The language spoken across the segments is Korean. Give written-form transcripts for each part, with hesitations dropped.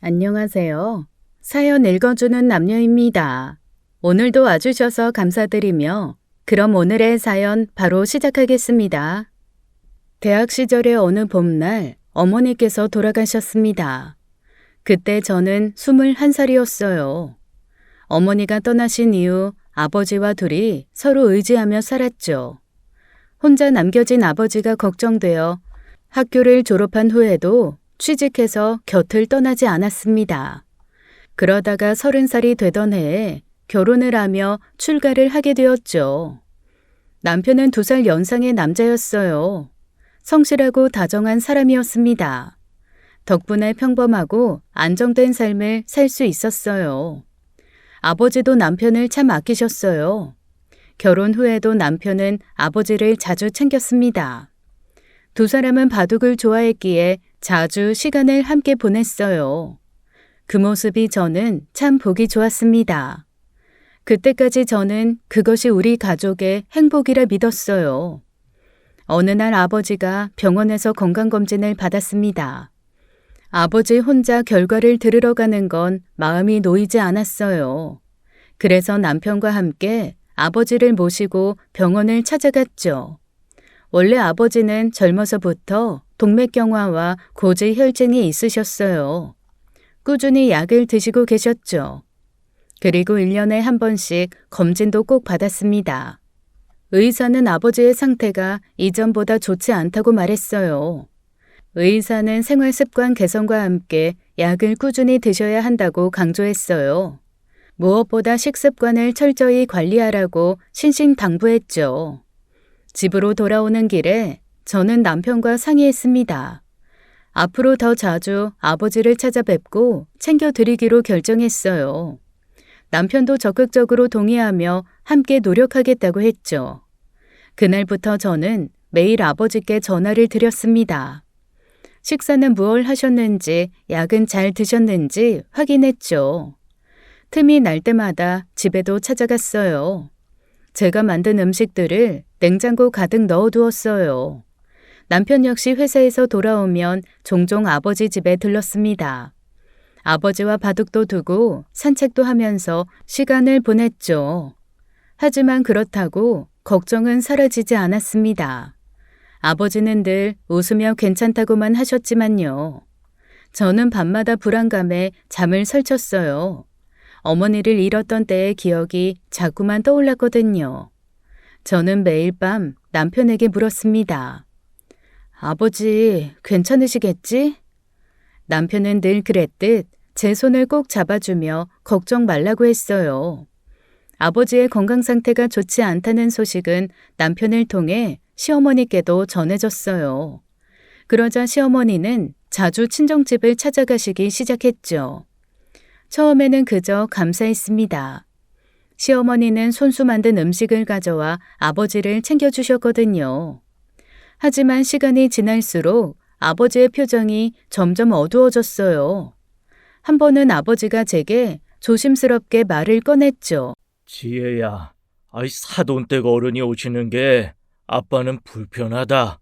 안녕하세요. 사연 읽어주는 남녀입니다. 오늘도 와주셔서 감사드리며 그럼 오늘의 사연 바로 시작하겠습니다. 대학 시절의 어느 봄날 어머니께서 돌아가셨습니다. 그때 저는 21살이었어요. 어머니가 떠나신 이후 아버지와 둘이 서로 의지하며 살았죠. 혼자 남겨진 아버지가 걱정되어 학교를 졸업한 후에도 취직해서 곁을 떠나지 않았습니다. 그러다가 30살이 되던 해에 결혼을 하며 출가를 하게 되었죠. 남편은 2살 연상의 남자였어요. 성실하고 다정한 사람이었습니다. 덕분에 평범하고 안정된 삶을 살 수 있었어요. 아버지도 남편을 참 아끼셨어요. 결혼 후에도 남편은 아버지를 자주 챙겼습니다. 두 사람은 바둑을 좋아했기에 자주 시간을 함께 보냈어요. 그 모습이 저는 참 보기 좋았습니다. 그때까지 저는 그것이 우리 가족의 행복이라 믿었어요. 어느 날 아버지가 병원에서 건강검진을 받았습니다. 아버지 혼자 결과를 들으러 가는 건 마음이 놓이지 않았어요. 그래서 남편과 함께 아버지를 모시고 병원을 찾아갔죠. 원래 아버지는 젊어서부터 동맥경화와 고지혈증이 있으셨어요. 꾸준히 약을 드시고 계셨죠. 그리고 1년에 한 번씩 검진도 꼭 받았습니다. 의사는 아버지의 상태가 이전보다 좋지 않다고 말했어요. 의사는 생활습관 개선과 함께 약을 꾸준히 드셔야 한다고 강조했어요. 무엇보다 식습관을 철저히 관리하라고 신신당부했죠. 집으로 돌아오는 길에 저는 남편과 상의했습니다. 앞으로 더 자주 아버지를 찾아뵙고 챙겨드리기로 결정했어요. 남편도 적극적으로 동의하며 함께 노력하겠다고 했죠. 그날부터 저는 매일 아버지께 전화를 드렸습니다. 식사는 무얼 하셨는지, 약은 잘 드셨는지 확인했죠. 틈이 날 때마다 집에도 찾아갔어요. 제가 만든 음식들을 냉장고 가득 넣어두었어요. 남편 역시 회사에서 돌아오면 종종 아버지 집에 들렀습니다. 아버지와 바둑도 두고 산책도 하면서 시간을 보냈죠. 하지만 그렇다고 걱정은 사라지지 않았습니다. 아버지는 늘 웃으며 괜찮다고만 하셨지만요. 저는 밤마다 불안감에 잠을 설쳤어요. 어머니를 잃었던 때의 기억이 자꾸만 떠올랐거든요. 저는 매일 밤 남편에게 물었습니다. 아버지, 괜찮으시겠지? 남편은 늘 그랬듯 제 손을 꼭 잡아주며 걱정 말라고 했어요. 아버지의 건강 상태가 좋지 않다는 소식은 남편을 통해 시어머니께도 전해졌어요. 그러자 시어머니는 자주 친정집을 찾아가시기 시작했죠. 처음에는 그저 감사했습니다. 시어머니는 손수 만든 음식을 가져와 아버지를 챙겨주셨거든요. 하지만 시간이 지날수록 아버지의 표정이 점점 어두워졌어요. 한 번은 아버지가 제게 조심스럽게 말을 꺼냈죠. 지혜야, 사돈댁 어른이 오시는 게 아빠는 불편하다.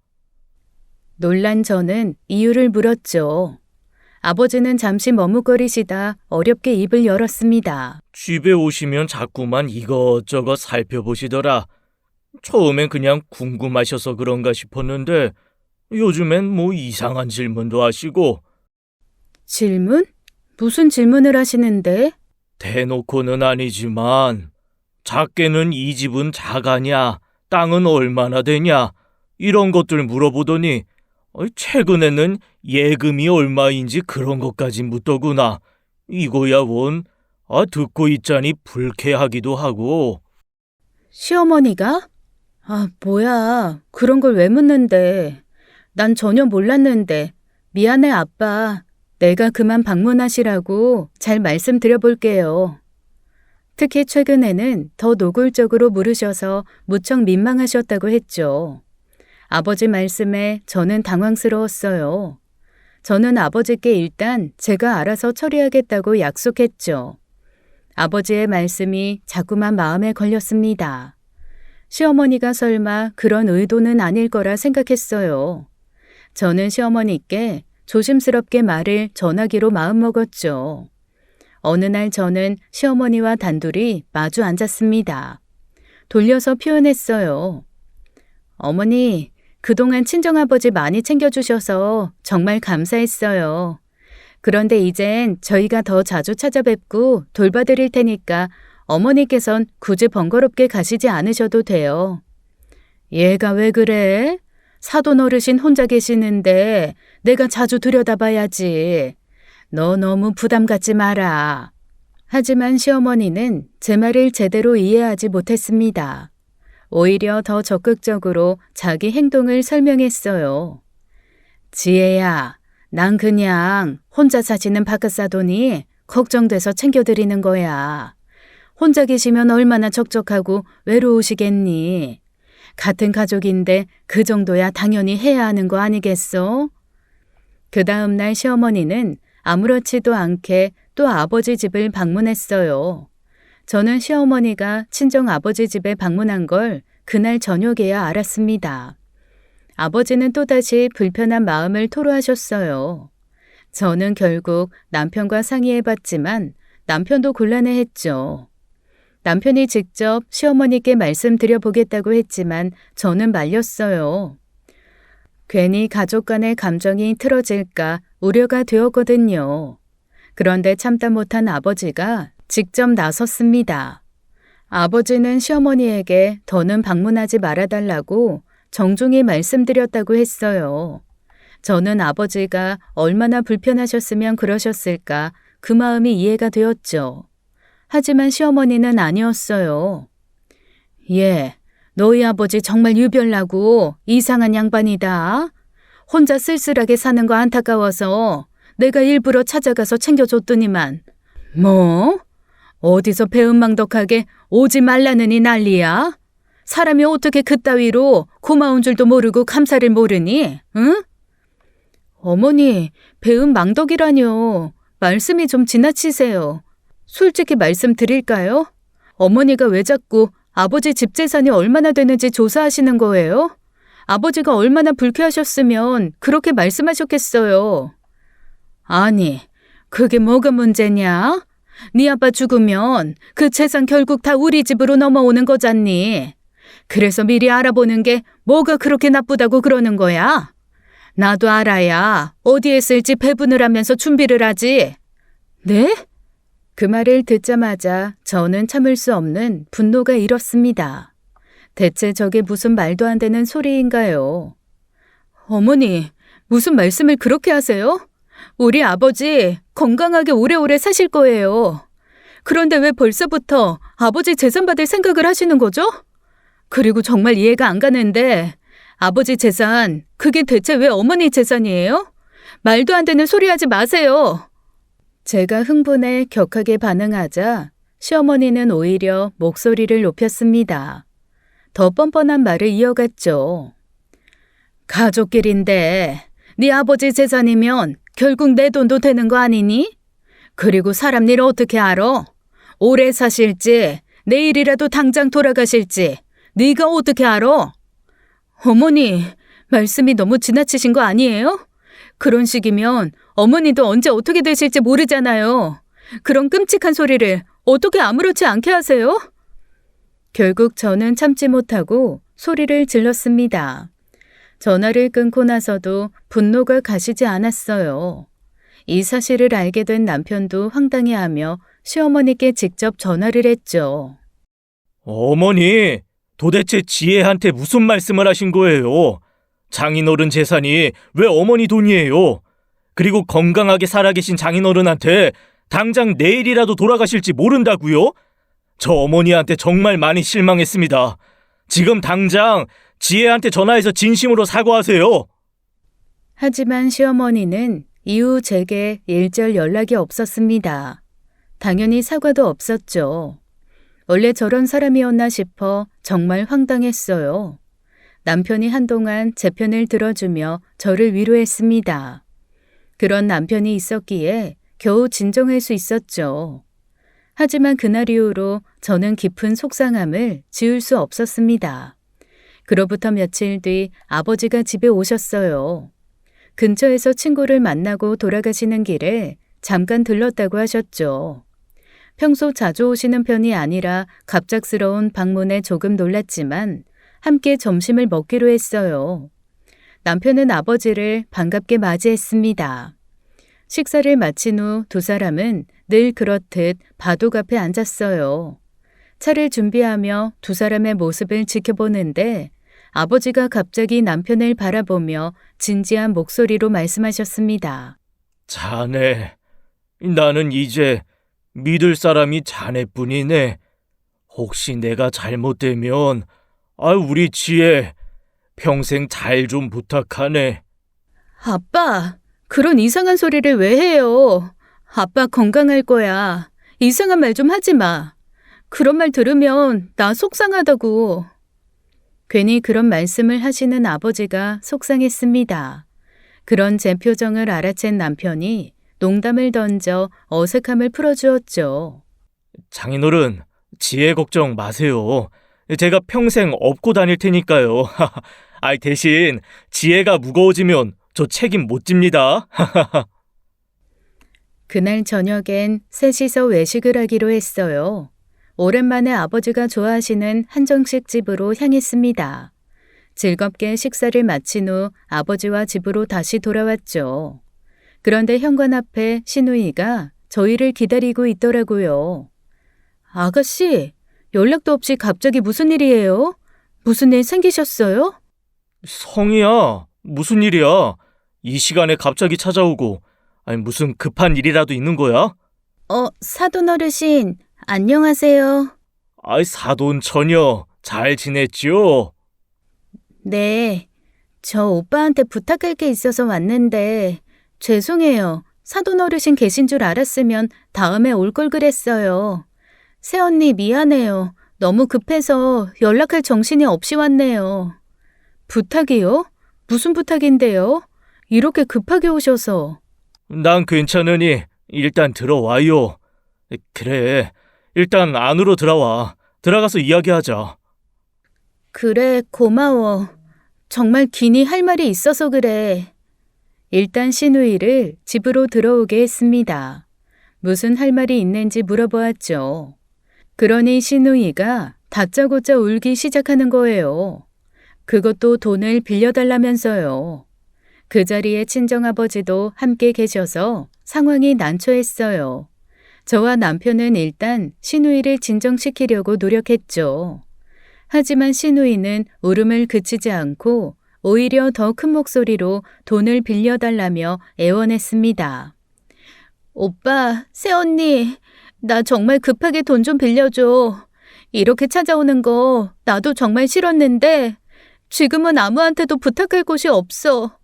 놀란 저는 이유를 물었죠. 아버지는 잠시 머뭇거리시다 어렵게 입을 열었습니다. 집에 오시면 자꾸만 이것저것 살펴보시더라. 처음엔 그냥 궁금하셔서 그런가 싶었는데 요즘엔 뭐 이상한 질문도 하시고. 질문? 무슨 질문을 하시는데? 대놓고는 아니지만 작게는 이 집은 작아냐, 땅은 얼마나 되냐 이런 것들 물어보더니 최근에는 예금이 얼마인지 그런 것까지 묻더구나. 이거야 원 듣고 있자니 불쾌하기도 하고. 시어머니가? 뭐야. 그런 걸 왜 묻는데. 난 전혀 몰랐는데. 미안해, 아빠. 내가 그만 방문하시라고 잘 말씀드려볼게요. 특히 최근에는 더 노골적으로 물으셔서 무척 민망하셨다고 했죠. 아버지 말씀에 저는 당황스러웠어요. 저는 아버지께 일단 제가 알아서 처리하겠다고 약속했죠. 아버지의 말씀이 자꾸만 마음에 걸렸습니다. 시어머니가 설마 그런 의도는 아닐 거라 생각했어요. 저는 시어머니께 조심스럽게 말을 전하기로 마음먹었죠. 어느 날 저는 시어머니와 단둘이 마주 앉았습니다. 돌려서 표현했어요. 어머니, 그동안 친정아버지 많이 챙겨주셔서 정말 감사했어요. 그런데 이젠 저희가 더 자주 찾아뵙고 돌봐드릴 테니까 어머니께선 굳이 번거롭게 가시지 않으셔도 돼요. 얘가 왜 그래? 사돈 어르신 혼자 계시는데 내가 자주 들여다봐야지. 너 너무 부담 갖지 마라. 하지만 시어머니는 제 말을 제대로 이해하지 못했습니다. 오히려 더 적극적으로 자기 행동을 설명했어요. 지혜야, 난 그냥 혼자 사시는 바깥사돈이 걱정돼서 챙겨드리는 거야. 혼자 계시면 얼마나 적적하고 외로우시겠니? 같은 가족인데 그 정도야 당연히 해야 하는 거 아니겠어? 그 다음 날 시어머니는 아무렇지도 않게 또 아버지 집을 방문했어요. 저는 시어머니가 친정 아버지 집에 방문한 걸 그날 저녁에야 알았습니다. 아버지는 또다시 불편한 마음을 토로하셨어요. 저는 결국 남편과 상의해봤지만 남편도 곤란해했죠. 남편이 직접 시어머니께 말씀드려보겠다고 했지만 저는 말렸어요. 괜히 가족 간의 감정이 틀어질까 우려가 되었거든요. 그런데 참다 못한 아버지가 직접 나섰습니다. 아버지는 시어머니에게 더는 방문하지 말아달라고 정중히 말씀드렸다고 했어요. 저는 아버지가 얼마나 불편하셨으면 그러셨을까 그 마음이 이해가 되었죠. 하지만 시어머니는 아니었어요. 예, 너희 아버지 정말 유별나고 이상한 양반이다. 혼자 쓸쓸하게 사는 거 안타까워서 내가 일부러 찾아가서 챙겨줬더니만. 뭐? 어디서 배은망덕하게 오지 말라느니 난리야? 사람이 어떻게 그따위로 고마운 줄도 모르고 감사를 모르니? 응? 어머니, 배은망덕이라뇨. 말씀이 좀 지나치세요. 솔직히 말씀드릴까요? 어머니가 왜 자꾸 아버지 집 재산이 얼마나 되는지 조사하시는 거예요? 아버지가 얼마나 불쾌하셨으면 그렇게 말씀하셨겠어요. 아니, 그게 뭐가 문제냐? 네 아빠 죽으면 그 재산 결국 다 우리 집으로 넘어오는 거잖니. 그래서 미리 알아보는 게 뭐가 그렇게 나쁘다고 그러는 거야? 나도 알아야 어디에 쓸지 배분을 하면서 준비를 하지. 네? 그 말을 듣자마자 저는 참을 수 없는 분노가 일었습니다. 대체 저게 무슨 말도 안 되는 소리인가요? 어머니, 무슨 말씀을 그렇게 하세요? 우리 아버지 건강하게 오래오래 사실 거예요. 그런데 왜 벌써부터 아버지 재산 받을 생각을 하시는 거죠? 그리고 정말 이해가 안 가는데 아버지 재산, 그게 대체 왜 어머니 재산이에요? 말도 안 되는 소리 하지 마세요. 제가 흥분해 격하게 반응하자 시어머니는 오히려 목소리를 높였습니다. 더 뻔뻔한 말을 이어갔죠. 가족끼리인데 네 아버지 재산이면 결국 내 돈도 되는 거 아니니? 그리고 사람 일 어떻게 알아? 오래 사실지 내일이라도 당장 돌아가실지 네가 어떻게 알아? 어머니, 말씀이 너무 지나치신 거 아니에요? 그런 식이면 어머니도 언제 어떻게 되실지 모르잖아요. 그런 끔찍한 소리를 어떻게 아무렇지 않게 하세요? 결국 저는 참지 못하고 소리를 질렀습니다. 전화를 끊고 나서도 분노가 가시지 않았어요. 이 사실을 알게 된 남편도 황당해하며 시어머니께 직접 전화를 했죠. 어머니, 도대체 지혜한테 무슨 말씀을 하신 거예요? 장인어른 재산이 왜 어머니 돈이에요? 그리고 건강하게 살아계신 장인어른한테 당장 내일이라도 돌아가실지 모른다고요? 저 어머니한테 정말 많이 실망했습니다. 지금 당장 지혜한테 전화해서 진심으로 사과하세요. 하지만 시어머니는 이후 제게 일절 연락이 없었습니다. 당연히 사과도 없었죠. 원래 저런 사람이었나 싶어 정말 황당했어요. 남편이 한동안 제 편을 들어주며 저를 위로했습니다. 그런 남편이 있었기에 겨우 진정할 수 있었죠. 하지만 그날 이후로 저는 깊은 속상함을 지울 수 없었습니다. 그로부터 며칠 뒤 아버지가 집에 오셨어요. 근처에서 친구를 만나고 돌아가시는 길에 잠깐 들렀다고 하셨죠. 평소 자주 오시는 편이 아니라 갑작스러운 방문에 조금 놀랐지만 함께 점심을 먹기로 했어요. 남편은 아버지를 반갑게 맞이했습니다. 식사를 마친 후 두 사람은 늘 그렇듯 바둑 앞에 앉았어요. 차를 준비하며 두 사람의 모습을 지켜보는데 아버지가 갑자기 남편을 바라보며 진지한 목소리로 말씀하셨습니다. 자네, 나는 이제 믿을 사람이 자네뿐이네. 혹시 내가 잘못되면 우리 지혜 평생 잘 좀 부탁하네. 아빠, 그런 이상한 소리를 왜 해요? 아빠 건강할 거야. 이상한 말 좀 하지 마. 그런 말 들으면 나 속상하다고. 괜히 그런 말씀을 하시는 아버지가 속상했습니다. 그런 제 표정을 알아챈 남편이 농담을 던져 어색함을 풀어주었죠. 장인어른, 지혜 걱정 마세요. 제가 평생 업고 다닐 테니까요. 대신 지혜가 무거워지면 저 책임 못 집니다. 그날 저녁엔 셋이서 외식을 하기로 했어요. 오랜만에 아버지가 좋아하시는 한정식 집으로 향했습니다. 즐겁게 식사를 마친 후 아버지와 집으로 다시 돌아왔죠. 그런데 현관 앞에 신우이가 저희를 기다리고 있더라고요. 아가씨, 연락도 없이 갑자기 무슨 일이에요? 무슨 일 생기셨어요? 성희야, 무슨 일이야? 이 시간에 갑자기 찾아오고 무슨 급한 일이라도 있는 거야? 사돈 어르신, 안녕하세요. 사돈 처녀 잘 지냈지요? 네, 저 오빠한테 부탁할 게 있어서 왔는데 죄송해요. 사돈 어르신 계신 줄 알았으면 다음에 올 걸 그랬어요. 새언니 미안해요. 너무 급해서 연락할 정신이 없이 왔네요. 부탁이요? 무슨 부탁인데요? 이렇게 급하게 오셔서. 난 괜찮으니 일단 들어와요. 그래, 일단 안으로 들어와. 들어가서 이야기하자. 그래, 고마워. 정말 기니 할 말이 있어서 그래. 일단 신우이를 집으로 들어오게 했습니다. 무슨 할 말이 있는지 물어보았죠. 그러니 신우이가 다짜고짜 울기 시작하는 거예요. 그것도 돈을 빌려달라면서요. 그 자리에 친정아버지도 함께 계셔서 상황이 난처했어요. 저와 남편은 일단 신우이를 진정시키려고 노력했죠. 하지만 신우이는 울음을 그치지 않고 오히려 더 큰 목소리로 돈을 빌려달라며 애원했습니다. 오빠, 새언니, 나 정말 급하게 돈 좀 빌려줘. 이렇게 찾아오는 거 나도 정말 싫었는데 지금은 아무한테도 부탁할 곳이 없어.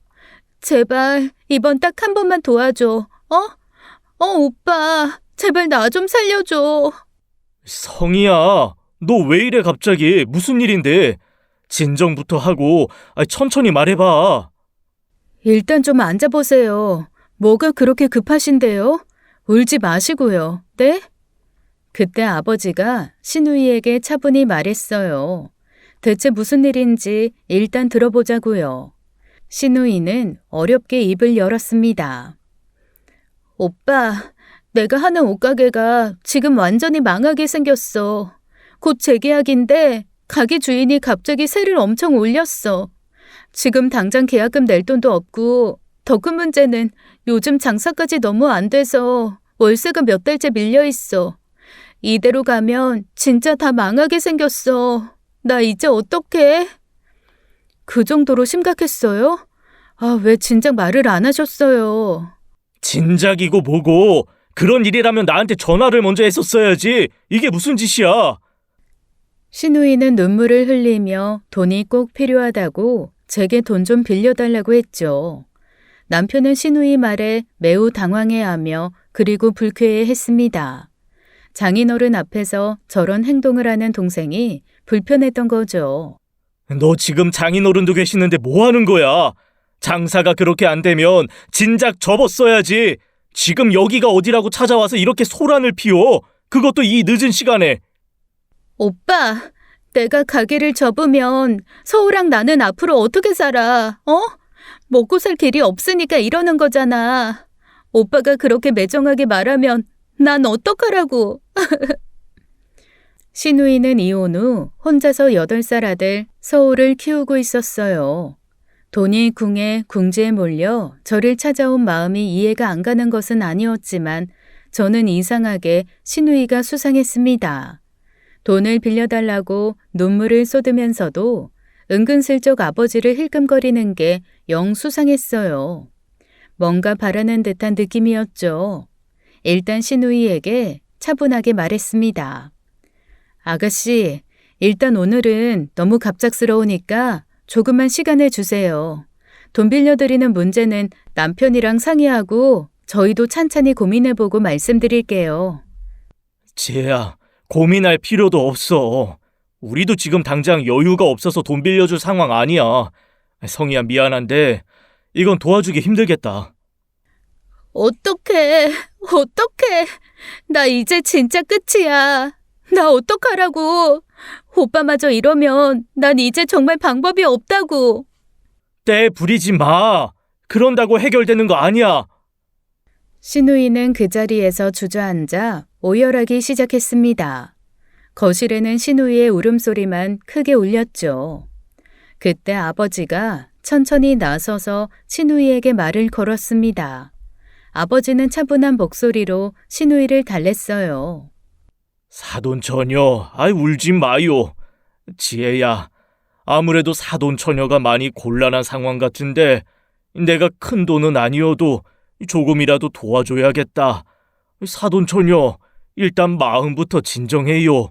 제발 이번 딱 한 번만 도와줘. 오빠, 제발 나 좀 살려줘. 성희야, 너 왜 이래 갑자기? 무슨 일인데? 진정부터 하고 천천히 말해봐. 일단 좀 앉아보세요. 뭐가 그렇게 급하신데요? 울지 마시고요. 네? 그때 아버지가 신우이에게 차분히 말했어요. 대체 무슨 일인지 일단 들어보자고요. 신우이는 어렵게 입을 열었습니다. 오빠, 내가 하는 옷가게가 지금 완전히 망하게 생겼어. 곧 재계약인데 가게 주인이 갑자기 세를 엄청 올렸어. 지금 당장 계약금 낼 돈도 없고 더 큰 문제는 요즘 장사까지 너무 안 돼서 월세가 몇 달째 밀려 있어. 이대로 가면 진짜 다 망하게 생겼어. 나 이제 어떡해? 그 정도로 심각했어요? 왜 진작 말을 안 하셨어요? 진작이고 뭐고, 그런 일이라면 나한테 전화를 먼저 했었어야지. 이게 무슨 짓이야? 신우이는 눈물을 흘리며 돈이 꼭 필요하다고 제게 돈 좀 빌려달라고 했죠. 남편은 신우이 말에 매우 당황해하며 그리고 불쾌해했습니다. 장인어른 앞에서 저런 행동을 하는 동생이 불편했던 거죠. 너 지금 장인어른도 계시는데 뭐 하는 거야? 장사가 그렇게 안 되면 진작 접었어야지. 지금 여기가 어디라고 찾아와서 이렇게 소란을 피워. 그것도 이 늦은 시간에. 오빠, 내가 가게를 접으면 서우랑 나는 앞으로 어떻게 살아? 먹고 살 길이 없으니까 이러는 거잖아. 오빠가 그렇게 매정하게 말하면 난 어떡하라고. 신우이는 이혼 후 혼자서 8살 아들 서울을 키우고 있었어요. 돈이 궁에 궁지에 몰려 저를 찾아온 마음이 이해가 안 가는 것은 아니었지만 저는 이상하게 신우이가 수상했습니다. 돈을 빌려달라고 눈물을 쏟으면서도 은근슬쩍 아버지를 힐끔거리는 게 영 수상했어요. 뭔가 바라는 듯한 느낌이었죠. 일단 신우이에게 차분하게 말했습니다. 아가씨, 일단 오늘은 너무 갑작스러우니까 조금만 시간을 주세요. 돈 빌려드리는 문제는 남편이랑 상의하고 저희도 찬찬히 고민해보고 말씀드릴게요. 지혜야, 고민할 필요도 없어. 우리도 지금 당장 여유가 없어서 돈 빌려줄 상황 아니야. 성희야, 미안한데 이건 도와주기 힘들겠다. 어떡해. 나 이제 진짜 끝이야. 나 어떡하라고. 오빠마저 이러면 난 이제 정말 방법이 없다고. 때 부리지 마. 그런다고 해결되는 거 아니야. 신우이는 그 자리에서 주저앉아 오열하기 시작했습니다. 거실에는 신우이의 울음소리만 크게 울렸죠. 그때 아버지가 천천히 나서서 신우이에게 말을 걸었습니다. 아버지는 차분한 목소리로 신우이를 달랬어요. 사돈처녀, 울지 마요. 지혜야, 아무래도 사돈처녀가 많이 곤란한 상황 같은데 내가 큰 돈은 아니어도 조금이라도 도와줘야겠다. 사돈처녀, 일단 마음부터 진정해요.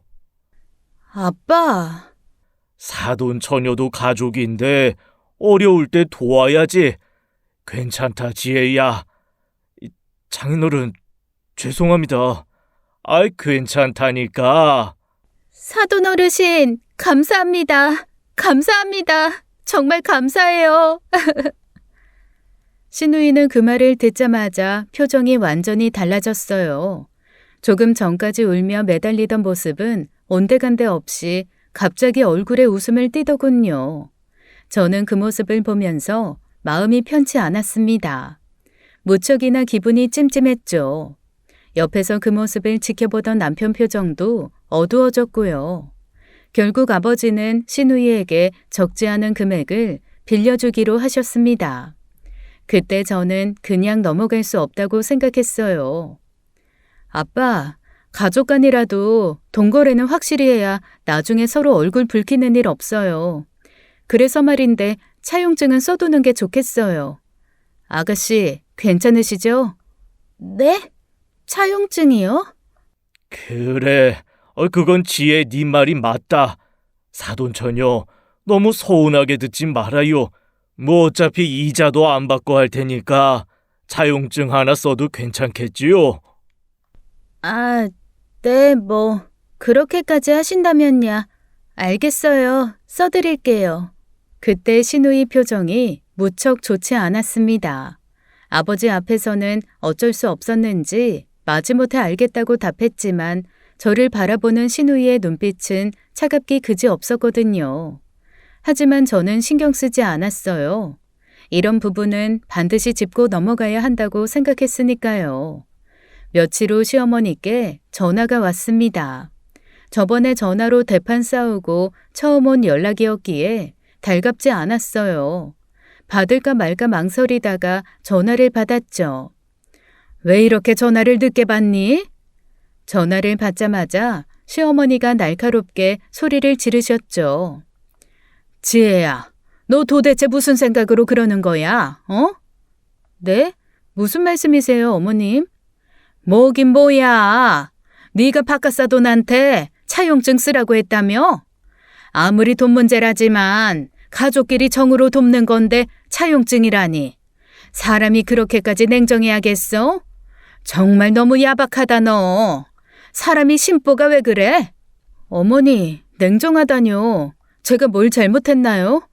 아빠. 사돈처녀도 가족인데 어려울 때 도와야지. 괜찮다, 지혜야. 장인어른, 죄송합니다. 괜찮다니까. 사돈 어르신, 감사합니다. 정말 감사해요. 신우이는 그 말을 듣자마자 표정이 완전히 달라졌어요. 조금 전까지 울며 매달리던 모습은 온데간데 없이 갑자기 얼굴에 웃음을 띠더군요. 저는 그 모습을 보면서 마음이 편치 않았습니다. 무척이나 기분이 찜찜했죠. 옆에서 그 모습을 지켜보던 남편 표정도 어두워졌고요. 결국 아버지는 신우이에게 적지 않은 금액을 빌려주기로 하셨습니다. 그때 저는 그냥 넘어갈 수 없다고 생각했어요. 아빠, 가족 간이라도 돈 거래는 확실히 해야 나중에 서로 얼굴 붉히는 일 없어요. 그래서 말인데 차용증은 써두는 게 좋겠어요. 아가씨, 괜찮으시죠? 네? 차용증이요? 그래, 그건 지혜 네 말이 맞다. 사돈처녀, 너무 서운하게 듣지 말아요. 뭐 어차피 이자도 안 받고 할 테니까 차용증 하나 써도 괜찮겠지요? 아, 네, 그렇게까지 하신다면야. 알겠어요. 써드릴게요. 그때 신우이 표정이 무척 좋지 않았습니다. 아버지 앞에서는 어쩔 수 없었는지 마지못해 알겠다고 답했지만 저를 바라보는 신우이의 눈빛은 차갑기 그지 없었거든요. 하지만 저는 신경 쓰지 않았어요. 이런 부분은 반드시 짚고 넘어가야 한다고 생각했으니까요. 며칠 후 시어머니께 전화가 왔습니다. 저번에 전화로 대판 싸우고 처음 온 연락이었기에 달갑지 않았어요. 받을까 말까 망설이다가 전화를 받았죠. 왜 이렇게 전화를 늦게 받니? 전화를 받자마자 시어머니가 날카롭게 소리를 지르셨죠. 지혜야, 너 도대체 무슨 생각으로 그러는 거야? 네? 무슨 말씀이세요, 어머님? 뭐긴 뭐야. 네가 바깥사돈한테 차용증 쓰라고 했다며? 아무리 돈 문제라지만 가족끼리 정으로 돕는 건데 차용증이라니. 사람이 그렇게까지 냉정해야겠어? 정말 너무 야박하다 너. 사람이 심보가 왜 그래? 어머니, 냉정하다뇨. 제가 뭘 잘못했나요?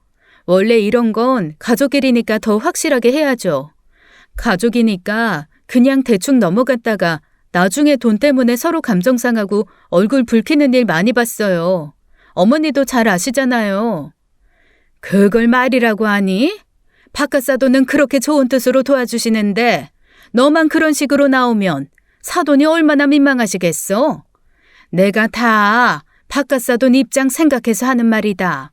원래 이런 건 가족끼리니까 더 확실하게 해야죠. 가족이니까 그냥 대충 넘어갔다가 나중에 돈 때문에 서로 감정 상하고 얼굴 붉히는 일 많이 봤어요. 어머니도 잘 아시잖아요. 그걸 말이라고 하니? 바깥 사돈은 그렇게 좋은 뜻으로 도와주시는데 너만 그런 식으로 나오면 사돈이 얼마나 민망하시겠어? 내가 다 바깥 사돈 입장 생각해서 하는 말이다.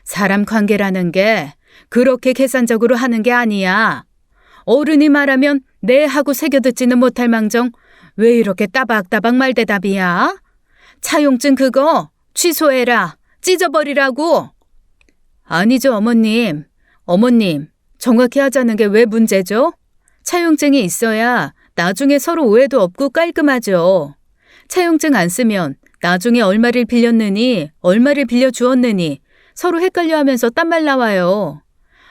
사람 관계라는 게 그렇게 계산적으로 하는 게 아니야. 어른이 말하면 네 하고 새겨듣지는 못할 망정 왜 이렇게 따박따박 말대답이야? 차용증 그거 취소해라. 찢어버리라고. 아니죠, 어머님. 어머님, 정확히 하자는 게 왜 문제죠? 차용증이 있어야 나중에 서로 오해도 없고 깔끔하죠. 차용증 안 쓰면 나중에 얼마를 빌렸느니 얼마를 빌려주었느니 서로 헷갈려하면서 딴말 나와요.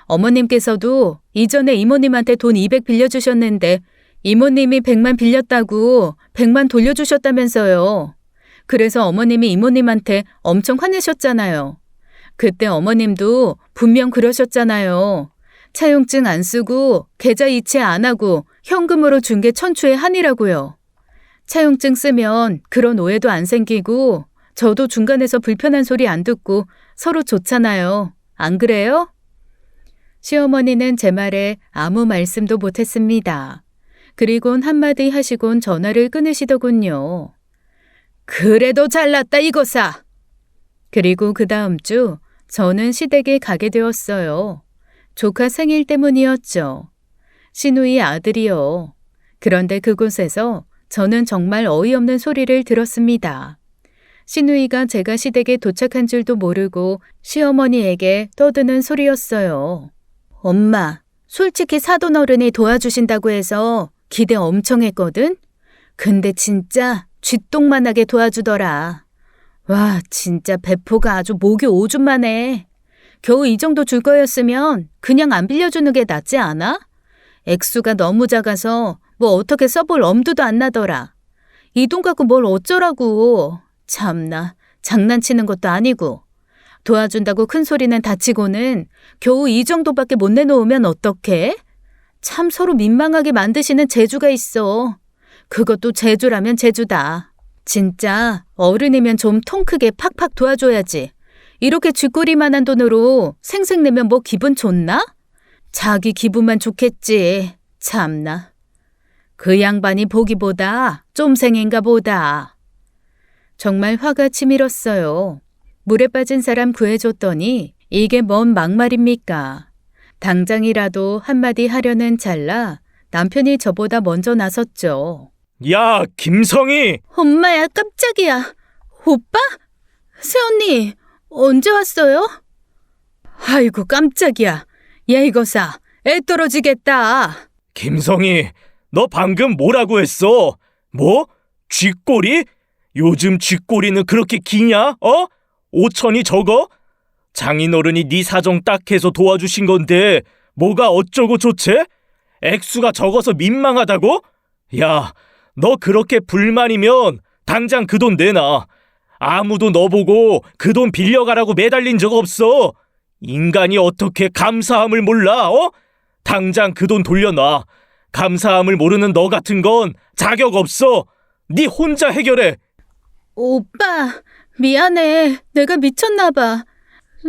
어머님께서도 이전에 이모님한테 돈 200 빌려주셨는데 이모님이 100만 빌렸다고 100만 돌려주셨다면서요. 그래서 어머님이 이모님한테 엄청 화내셨잖아요. 그때 어머님도 분명 그러셨잖아요. 차용증 안 쓰고 계좌 이체 안 하고 현금으로 준 게 천추의 한이라고요. 차용증 쓰면 그런 오해도 안 생기고 저도 중간에서 불편한 소리 안 듣고 서로 좋잖아요. 안 그래요? 시어머니는 제 말에 아무 말씀도 못했습니다. 그리곤 한마디 하시곤 전화를 끊으시더군요. 그래도 잘났다 이거사. 그리고 그 다음 주 저는 시댁에 가게 되었어요. 조카 생일 때문이었죠. 시누이 아들이요. 그런데 그곳에서 저는 정말 어이없는 소리를 들었습니다. 시누이가 제가 시댁에 도착한 줄도 모르고 시어머니에게 떠드는 소리였어요. 엄마, 솔직히 사돈 어른이 도와주신다고 해서 기대 엄청 했거든? 근데 진짜 쥐똥만하게 도와주더라. 와, 진짜 배포가 아주 목이 오줌만해. 겨우 이 정도 줄 거였으면 그냥 안 빌려주는 게 낫지 않아? 액수가 너무 작아서 뭐 어떻게 써볼 엄두도 안 나더라. 이 돈 갖고 뭘 어쩌라고. 참나, 장난치는 것도 아니고. 도와준다고 큰 소리는 다치고는 겨우 이 정도밖에 못 내놓으면 어떡해? 참 서로 민망하게 만드시는 재주가 있어. 그것도 재주라면 재주다. 진짜 어른이면 좀 통 크게 팍팍 도와줘야지. 이렇게 쥐꼬리만한 돈으로 생색 내면 뭐 기분 좋나? 자기 기분만 좋겠지. 참나. 그 양반이 보기보다 쫌생인가 보다. 정말 화가 치밀었어요. 물에 빠진 사람 구해줬더니 이게 뭔 막말입니까? 당장이라도 한마디 하려는 찰나 남편이 저보다 먼저 나섰죠. 야, 김성희! 엄마야, 깜짝이야. 오빠? 새언니, 언제 왔어요? 아이고, 깜짝이야. 얘 이거사, 애 떨어지겠다. 김성희, 너 방금 뭐라고 했어? 뭐? 쥐꼬리? 요즘 쥐꼬리는 그렇게 기냐? 5천이 적어? 장인어른이 네 사정 딱 해서 도와주신 건데 뭐가 어쩌고 좋지? 액수가 적어서 민망하다고? 야, 너 그렇게 불만이면 당장 그 돈 내놔. 아무도 너 보고 그 돈 빌려가라고 매달린 적 없어. 인간이 어떻게 감사함을 몰라? 당장 그 돈 돌려놔. 감사함을 모르는 너 같은 건 자격 없어. 네 혼자 해결해. 오빠, 미안해. 내가 미쳤나 봐.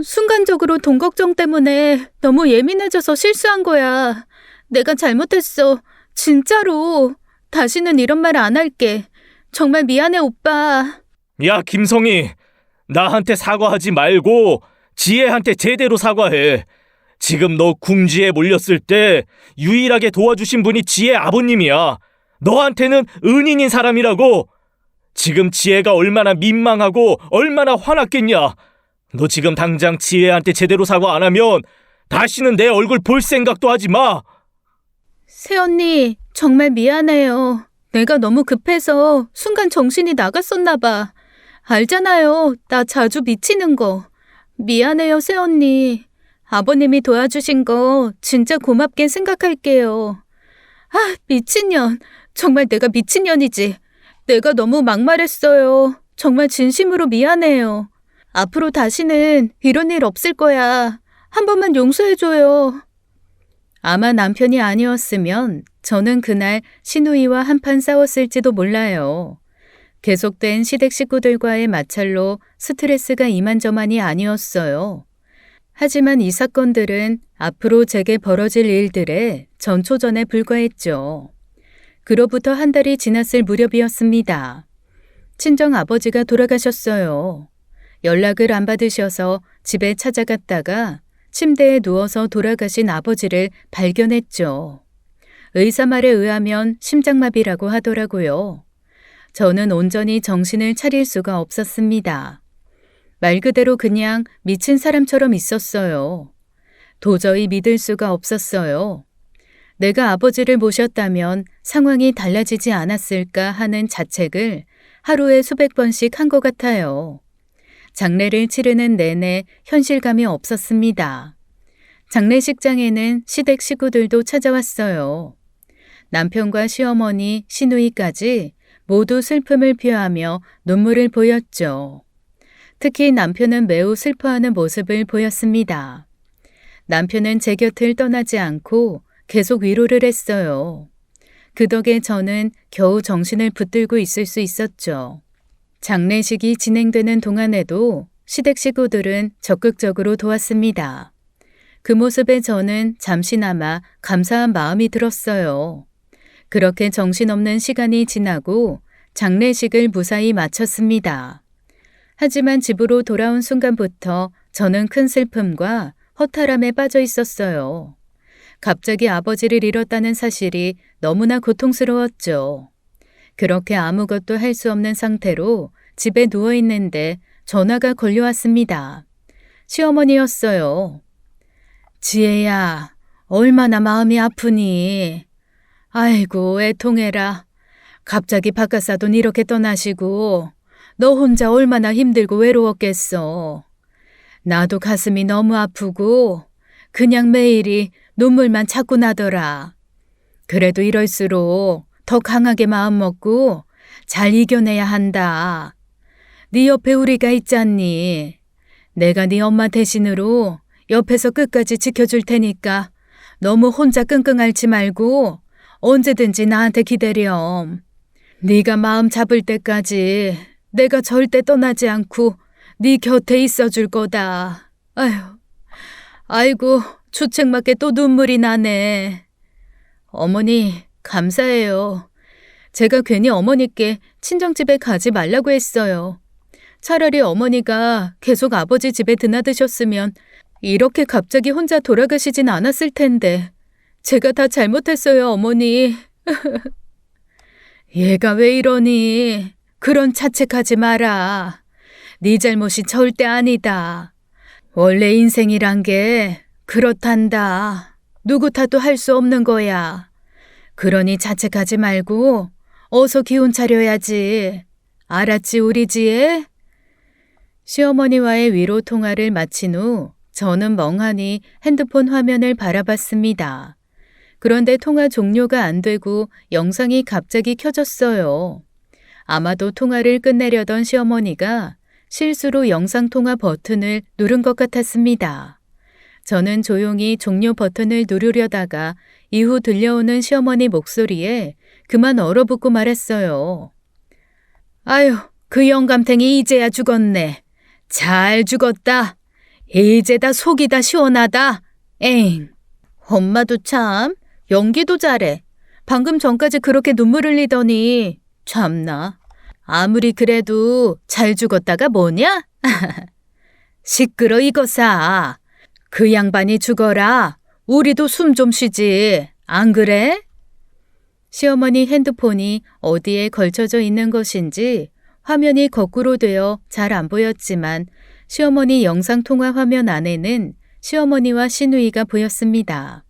순간적으로 돈 걱정 때문에 너무 예민해져서 실수한 거야. 내가 잘못했어. 진짜로. 다시는 이런 말 안 할게. 정말 미안해, 오빠. 야, 김성희. 나한테 사과하지 말고 지혜한테 제대로 사과해. 지금 너 궁지에 몰렸을 때 유일하게 도와주신 분이 지혜 아버님이야. 너한테는 은인인 사람이라고. 지금 지혜가 얼마나 민망하고 얼마나 화났겠냐. 너 지금 당장 지혜한테 제대로 사과 안 하면 다시는 내 얼굴 볼 생각도 하지 마. 새언니, 정말 미안해요. 내가 너무 급해서 순간 정신이 나갔었나 봐. 알잖아요. 나 자주 미치는 거. 미안해요, 새언니. 아버님이 도와주신 거 진짜 고맙게 생각할게요. 아, 미친년. 정말 내가 미친년이지. 내가 너무 막말했어요. 정말 진심으로 미안해요. 앞으로 다시는 이런 일 없을 거야. 한 번만 용서해줘요. 아마 남편이 아니었으면 저는 그날 시누이와 한판 싸웠을지도 몰라요. 계속된 시댁 식구들과의 마찰로 스트레스가 이만저만이 아니었어요. 하지만 이 사건들은 앞으로 제게 벌어질 일들의 전초전에 불과했죠. 그로부터 한 달이 지났을 무렵이었습니다. 친정 아버지가 돌아가셨어요. 연락을 안 받으셔서 집에 찾아갔다가 침대에 누워서 돌아가신 아버지를 발견했죠. 의사 말에 의하면 심장마비라고 하더라고요. 저는 온전히 정신을 차릴 수가 없었습니다. 말 그대로 그냥 미친 사람처럼 있었어요. 도저히 믿을 수가 없었어요. 내가 아버지를 모셨다면 상황이 달라지지 않았을까 하는 자책을 하루에 수백 번씩 한 것 같아요. 장례를 치르는 내내 현실감이 없었습니다. 장례식장에는 시댁 식구들도 찾아왔어요. 남편과 시어머니, 시누이까지 모두 슬픔을 표하며 눈물을 보였죠. 특히 남편은 매우 슬퍼하는 모습을 보였습니다. 남편은 제 곁을 떠나지 않고 계속 위로를 했어요. 그 덕에 저는 겨우 정신을 붙들고 있을 수 있었죠. 장례식이 진행되는 동안에도 시댁 식구들은 적극적으로 도왔습니다. 그 모습에 저는 잠시나마 감사한 마음이 들었어요. 그렇게 정신없는 시간이 지나고 장례식을 무사히 마쳤습니다. 하지만 집으로 돌아온 순간부터 저는 큰 슬픔과 허탈함에 빠져 있었어요. 갑자기 아버지를 잃었다는 사실이 너무나 고통스러웠죠. 그렇게 아무것도 할 수 없는 상태로 집에 누워 있는데 전화가 걸려왔습니다. 시어머니였어요. 지혜야, 얼마나 마음이 아프니? 아이고, 애통해라. 갑자기 바깥사돈 이렇게 떠나시고 너 혼자 얼마나 힘들고 외로웠겠어. 나도 가슴이 너무 아프고 그냥 매일이 눈물만 자꾸 나더라. 그래도 이럴수록 더 강하게 마음먹고 잘 이겨내야 한다. 네 옆에 우리가 있잖니. 내가 네 엄마 대신으로 옆에서 끝까지 지켜줄 테니까 너무 혼자 끙끙 앓지 말고 언제든지 나한테 기다렴. 네가 마음 잡을 때까지 내가 절대 떠나지 않고 네 곁에 있어줄 거다. 아이고, 주책맞게 또 눈물이 나네. 어머니, 감사해요. 제가 괜히 어머니께 친정집에 가지 말라고 했어요. 차라리 어머니가 계속 아버지 집에 드나드셨으면 이렇게 갑자기 혼자 돌아가시진 않았을 텐데. 제가 다 잘못했어요, 어머니. 얘가 왜 이러니? 그런 자책하지 마라. 네 잘못이 절대 아니다. 원래 인생이란 게 그렇단다. 누구 탓도 할 수 없는 거야. 그러니 자책하지 말고 어서 기운 차려야지. 알았지, 우리 지혜? 시어머니와의 위로 통화를 마친 후 저는 멍하니 핸드폰 화면을 바라봤습니다. 그런데 통화 종료가 안 되고 영상이 갑자기 켜졌어요. 아마도 통화를 끝내려던 시어머니가 실수로 영상통화 버튼을 누른 것 같았습니다. 저는 조용히 종료 버튼을 누르려다가 이후 들려오는 시어머니 목소리에 그만 얼어붙고 말했어요. 아유, 그 영감탱이 이제야 죽었네. 잘 죽었다. 이제 다 속이 다 시원하다. 엥. 엄마도 참 연기도 잘해. 방금 전까지 그렇게 눈물 흘리더니 참나. 아무리 그래도 잘 죽었다가 뭐냐? 시끄러 이거사. 그 양반이 죽어라. 우리도 숨 좀 쉬지. 안 그래? 시어머니 핸드폰이 어디에 걸쳐져 있는 것인지 화면이 거꾸로 되어 잘 안 보였지만 시어머니 영상통화 화면 안에는 시어머니와 시누이가 보였습니다.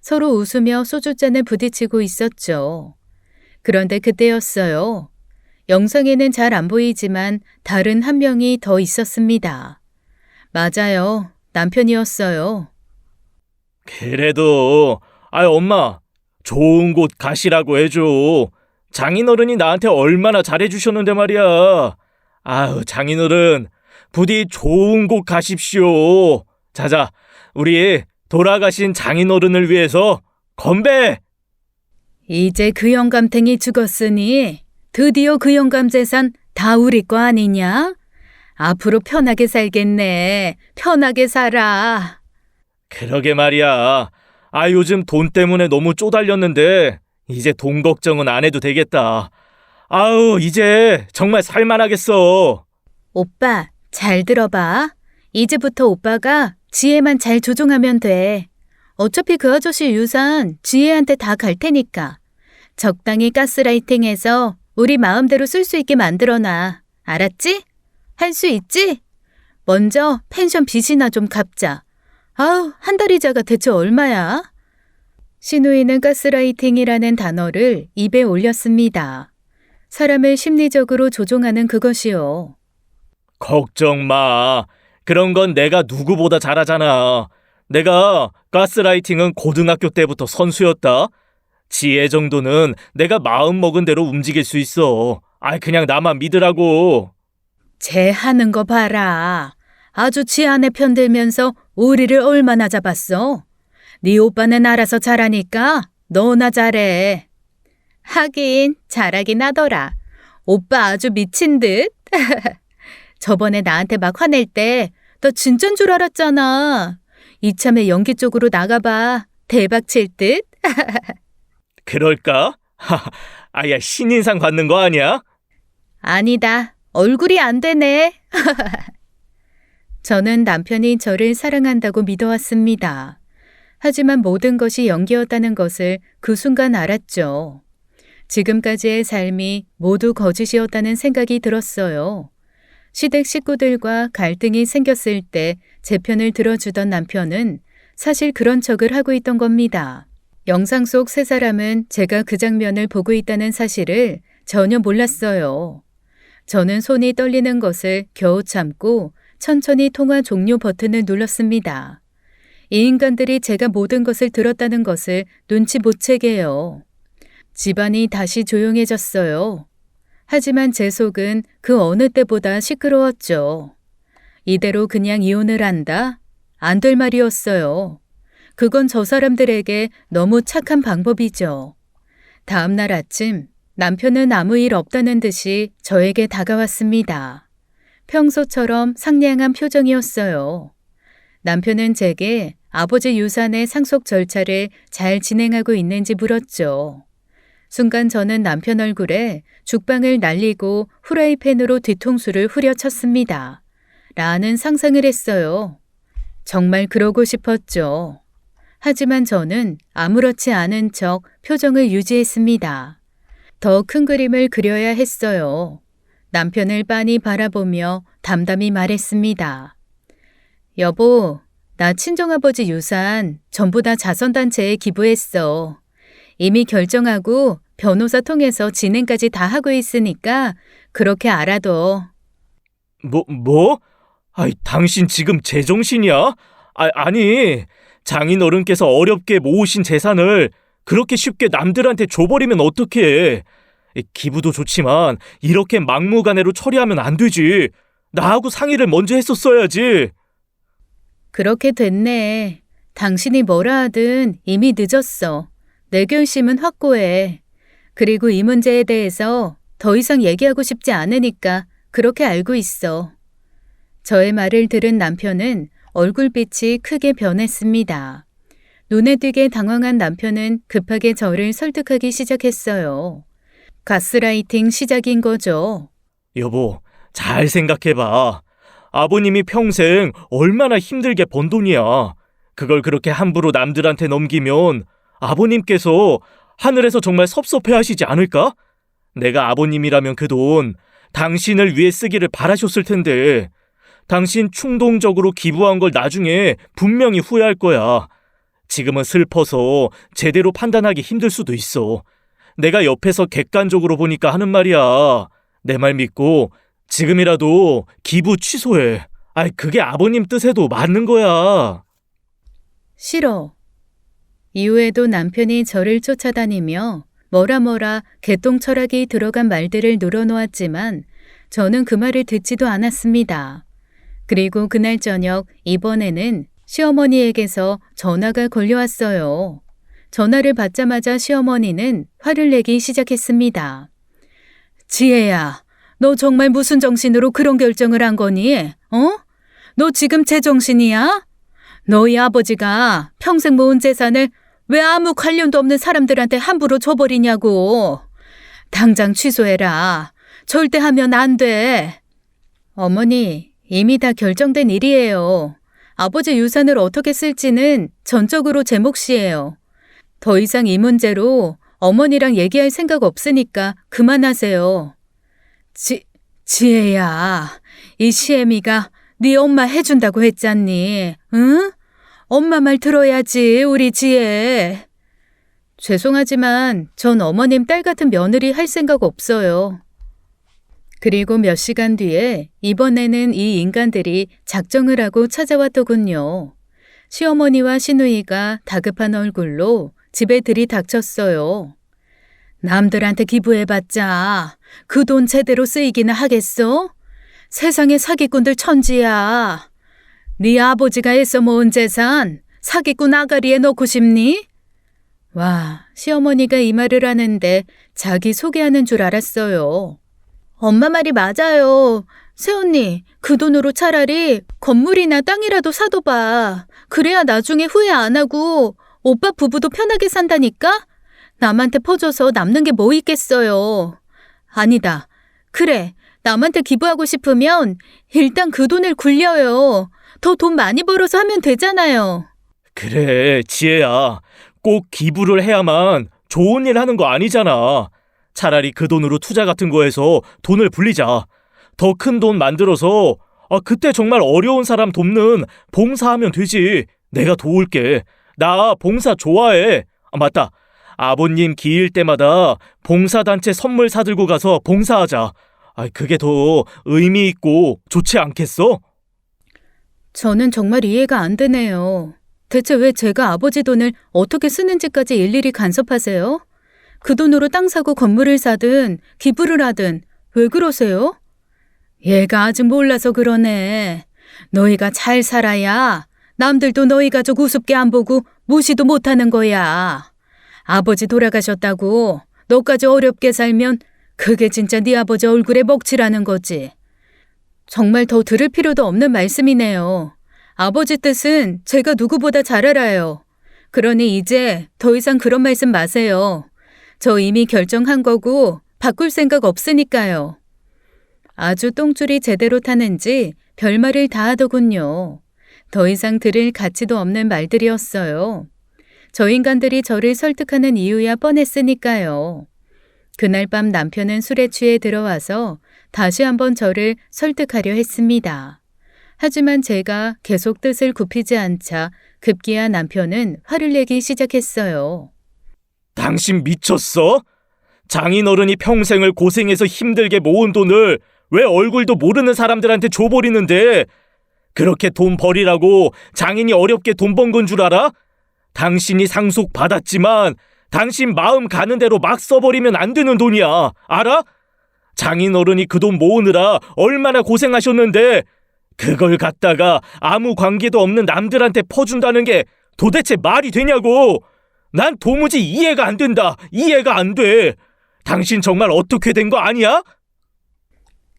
서로 웃으며 소주잔에 부딪히고 있었죠. 그런데 그때였어요. 영상에는 잘 안 보이지만 다른 한 명이 더 있었습니다. 맞아요. 남편이었어요. 그래도 엄마 좋은 곳 가시라고 해줘. 장인어른이 나한테 얼마나 잘해주셨는데 말이야. 아유, 장인어른 부디 좋은 곳 가십시오. 자자, 우리 돌아가신 장인어른을 위해서 건배! 이제 그 영감탱이 죽었으니 드디어 그 영감 재산 다 우리 거 아니냐? 앞으로 편하게 살겠네. 편하게 살아. 그러게 말이야. 아, 요즘 돈 때문에 너무 쪼달렸는데 이제 돈 걱정은 안 해도 되겠다. 아우, 이제 정말 살만하겠어. 오빠, 잘 들어봐. 이제부터 오빠가 지혜만 잘 조종하면 돼. 어차피 그 아저씨 유산 지혜한테 다 갈 테니까. 적당히 가스라이팅해서 우리 마음대로 쓸 수 있게 만들어놔. 알았지? 할 수 있지? 먼저 펜션 빚이나 좀 갚자. 아우, 한 달 이자가 대체 얼마야? 신우이는 가스라이팅이라는 단어를 입에 올렸습니다. 사람을 심리적으로 조종하는 그것이요. 걱정 마. 그런 건 내가 누구보다 잘하잖아. 내가 가스라이팅은 고등학교 때부터 선수였다. 지혜 정도는 내가 마음 먹은 대로 움직일 수 있어. 아이, 그냥 나만 믿으라고. 쟤 하는 거 봐라. 아주 지안에 편들면서 우리를 얼마나 잡았어. 네 오빠는 알아서 잘하니까 너나 잘해. 하긴 잘하긴 하더라. 오빠 아주 미친 듯. 저번에 나한테 막 화낼 때 너 진짠 줄 알았잖아. 이참에 연기 쪽으로 나가봐. 대박 칠 듯. 그럴까? 아야, 신인상 받는 거 아니야? 아니다. 얼굴이 안 되네. 저는 남편이 저를 사랑한다고 믿어왔습니다. 하지만 모든 것이 연기였다는 것을 그 순간 알았죠. 지금까지의 삶이 모두 거짓이었다는 생각이 들었어요. 시댁 식구들과 갈등이 생겼을 때 제 편을 들어주던 남편은 사실 그런 척을 하고 있던 겁니다. 영상 속 세 사람은 제가 그 장면을 보고 있다는 사실을 전혀 몰랐어요. 저는 손이 떨리는 것을 겨우 참고 천천히 통화 종료 버튼을 눌렀습니다. 이 인간들이 제가 모든 것을 들었다는 것을 눈치 못 채게요. 집안이 다시 조용해졌어요. 하지만 제 속은 그 어느 때보다 시끄러웠죠. 이대로 그냥 이혼을 한다? 안 될 말이었어요. 그건 저 사람들에게 너무 착한 방법이죠. 다음 날 아침 남편은 아무 일 없다는 듯이 저에게 다가왔습니다. 평소처럼 상냥한 표정이었어요. 남편은 제게 아버지 유산의 상속 절차를 잘 진행하고 있는지 물었죠. 순간 저는 남편 얼굴에 죽방을 날리고 후라이팬으로 뒤통수를 후려쳤습니다. 라는 상상을 했어요. 정말 그러고 싶었죠. 하지만 저는 아무렇지 않은 척 표정을 유지했습니다. 더 큰 그림을 그려야 했어요. 남편을 빤히 바라보며 담담히 말했습니다. 여보, 나 친정아버지 유산 전부 다 자선단체에 기부했어. 이미 결정하고 변호사 통해서 진행까지 다 하고 있으니까 그렇게 알아둬. 뭐? 아이, 당신 지금 제정신이야? 아니, 장인어른께서 어렵게 모으신 재산을 그렇게 쉽게 남들한테 줘버리면 어떡해. 기부도 좋지만 이렇게 막무가내로 처리하면 안 되지. 나하고 상의를 먼저 했었어야지. 그렇게 됐네. 당신이 뭐라 하든 이미 늦었어. 내 결심은 확고해. 그리고 이 문제에 대해서 더 이상 얘기하고 싶지 않으니까 그렇게 알고 있어. 저의 말을 들은 남편은 얼굴빛이 크게 변했습니다. 눈에 띄게 당황한 남편은 급하게 저를 설득하기 시작했어요. 가스라이팅 시작인 거죠. 여보, 잘 생각해봐. 아버님이 평생 얼마나 힘들게 번 돈이야. 그걸 그렇게 함부로 남들한테 넘기면 아버님께서 하늘에서 정말 섭섭해하시지 않을까? 내가 아버님이라면 그 돈 당신을 위해 쓰기를 바라셨을 텐데 당신 충동적으로 기부한 걸 나중에 분명히 후회할 거야. 지금은 슬퍼서 제대로 판단하기 힘들 수도 있어. 내가 옆에서 객관적으로 보니까 하는 말이야. 내 말 믿고 지금이라도 기부 취소해. 그게 아버님 뜻에도 맞는 거야. 싫어. 이후에도 남편이 저를 쫓아다니며 뭐라 개똥 철학이 들어간 말들을 늘어놓았지만 저는 그 말을 듣지도 않았습니다. 그리고 그날 저녁 이번에는 시어머니에게서 전화가 걸려왔어요. 전화를 받자마자 시어머니는 화를 내기 시작했습니다. 지혜야, 너 정말 무슨 정신으로 그런 결정을 한 거니? 너 지금 제정신이야? 너희 아버지가 평생 모은 재산을 왜 아무 관련도 없는 사람들한테 함부로 줘버리냐고. 당장 취소해라. 절대 하면 안 돼. 어머니, 이미 다 결정된 일이에요. 아버지 유산을 어떻게 쓸지는 전적으로 제 몫이에요. 더 이상 이 문제로 어머니랑 얘기할 생각 없으니까 그만하세요. 지혜야, 이 시애미가 네 엄마 해준다고 했잖니, 응? 엄마 말 들어야지, 우리 지혜. 죄송하지만 전 어머님 딸 같은 며느리 할 생각 없어요. 그리고 몇 시간 뒤에 이번에는 이 인간들이 작정을 하고 찾아왔더군요. 시어머니와 시누이가 다급한 얼굴로 집에 들이닥쳤어요. 남들한테 기부해봤자 그 돈 제대로 쓰이기나 하겠어? 세상에 사기꾼들 천지야. 네 아버지가 애써 모은 재산 사기꾼 아가리에 넣고 싶니? 와, 시어머니가 이 말을 하는데 자기 소개하는 줄 알았어요. 엄마 말이 맞아요. 새언니, 그 돈으로 차라리 건물이나 땅이라도 사둬봐. 그래야 나중에 후회 안 하고 오빠 부부도 편하게 산다니까? 남한테 퍼줘서 남는 게 뭐 있겠어요. 아니다. 그래, 남한테 기부하고 싶으면 일단 그 돈을 굴려요. 더 돈 많이 벌어서 하면 되잖아요. 그래, 지혜야. 꼭 기부를 해야만 좋은 일 하는 거 아니잖아. 차라리 그 돈으로 투자 같은 거 해서 돈을 불리자. 더 큰 돈 만들어서 그때 정말 어려운 사람 돕는 봉사하면 되지. 내가 도울게. 나 봉사 좋아해. 맞다. 아버님 기일 때마다 봉사단체 선물 사들고 가서 봉사하자. 그게 더 의미 있고 좋지 않겠어? 저는 정말 이해가 안 되네요. 대체 왜 제가 아버지 돈을 어떻게 쓰는지까지 일일이 간섭하세요? 그 돈으로 땅 사고 건물을 사든 기부를 하든 왜 그러세요? 얘가 아직 몰라서 그러네. 너희가 잘 살아야 남들도 너희 가족 우습게 안 보고 무시도 못하는 거야. 아버지 돌아가셨다고 너까지 어렵게 살면 그게 진짜 네 아버지 얼굴에 먹칠하는 거지. 정말 더 들을 필요도 없는 말씀이네요. 아버지 뜻은 제가 누구보다 잘 알아요. 그러니 이제 더 이상 그런 말씀 마세요. 저 이미 결정한 거고 바꿀 생각 없으니까요. 아주 똥줄이 제대로 타는지 별말을 다 하더군요. 더 이상 들을 가치도 없는 말들이었어요. 저 인간들이 저를 설득하는 이유야 뻔했으니까요. 그날 밤 남편은 술에 취해 들어와서 다시 한번 저를 설득하려 했습니다. 하지만 제가 계속 뜻을 굽히지 않자 급기야 남편은 화를 내기 시작했어요. 당신 미쳤어? 장인어른이 평생을 고생해서 힘들게 모은 돈을 왜 얼굴도 모르는 사람들한테 줘버리는데 그렇게 돈 버리라고 장인이 어렵게 돈 번 건 줄 알아? 당신이 상속 받았지만 당신 마음 가는 대로 막 써버리면 안 되는 돈이야. 알아? 장인어른이 그 돈 모으느라 얼마나 고생하셨는데 그걸 갖다가 아무 관계도 없는 남들한테 퍼준다는 게 도대체 말이 되냐고. 난 도무지 이해가 안 된다. 이해가 안 돼. 당신 정말 어떻게 된 거 아니야?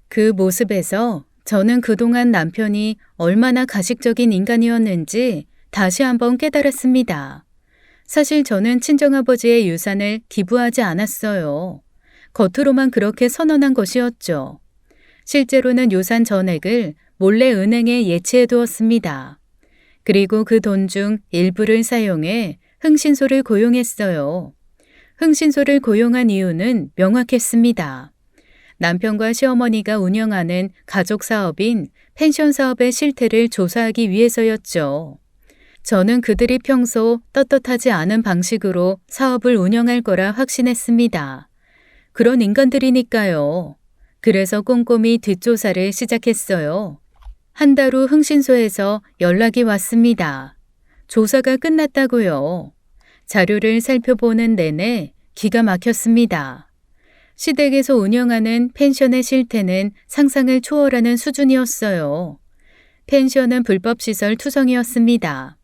그 모습에서 저는 그동안 남편이 얼마나 가식적인 인간이었는지 다시 한번 깨달았습니다. 사실 저는 친정아버지의 유산을 기부하지 않았어요. 겉으로만 그렇게 선언한 것이었죠. 실제로는 유산 전액을 몰래 은행에 예치해 두었습니다. 그리고 그 돈 중 일부를 사용해 흥신소를 고용했어요. 흥신소를 고용한 이유는 명확했습니다. 남편과 시어머니가 운영하는 가족 사업인 펜션 사업의 실태를 조사하기 위해서였죠. 저는 그들이 평소 떳떳하지 않은 방식으로 사업을 운영할 거라 확신했습니다. 그런 인간들이니까요. 그래서 꼼꼼히 뒷조사를 시작했어요. 한 달 후 흥신소에서 연락이 왔습니다. 조사가 끝났다고요. 자료를 살펴보는 내내 기가 막혔습니다. 시댁에서 운영하는 펜션의 실태는 상상을 초월하는 수준이었어요. 펜션은 불법시설 투성이었습니다.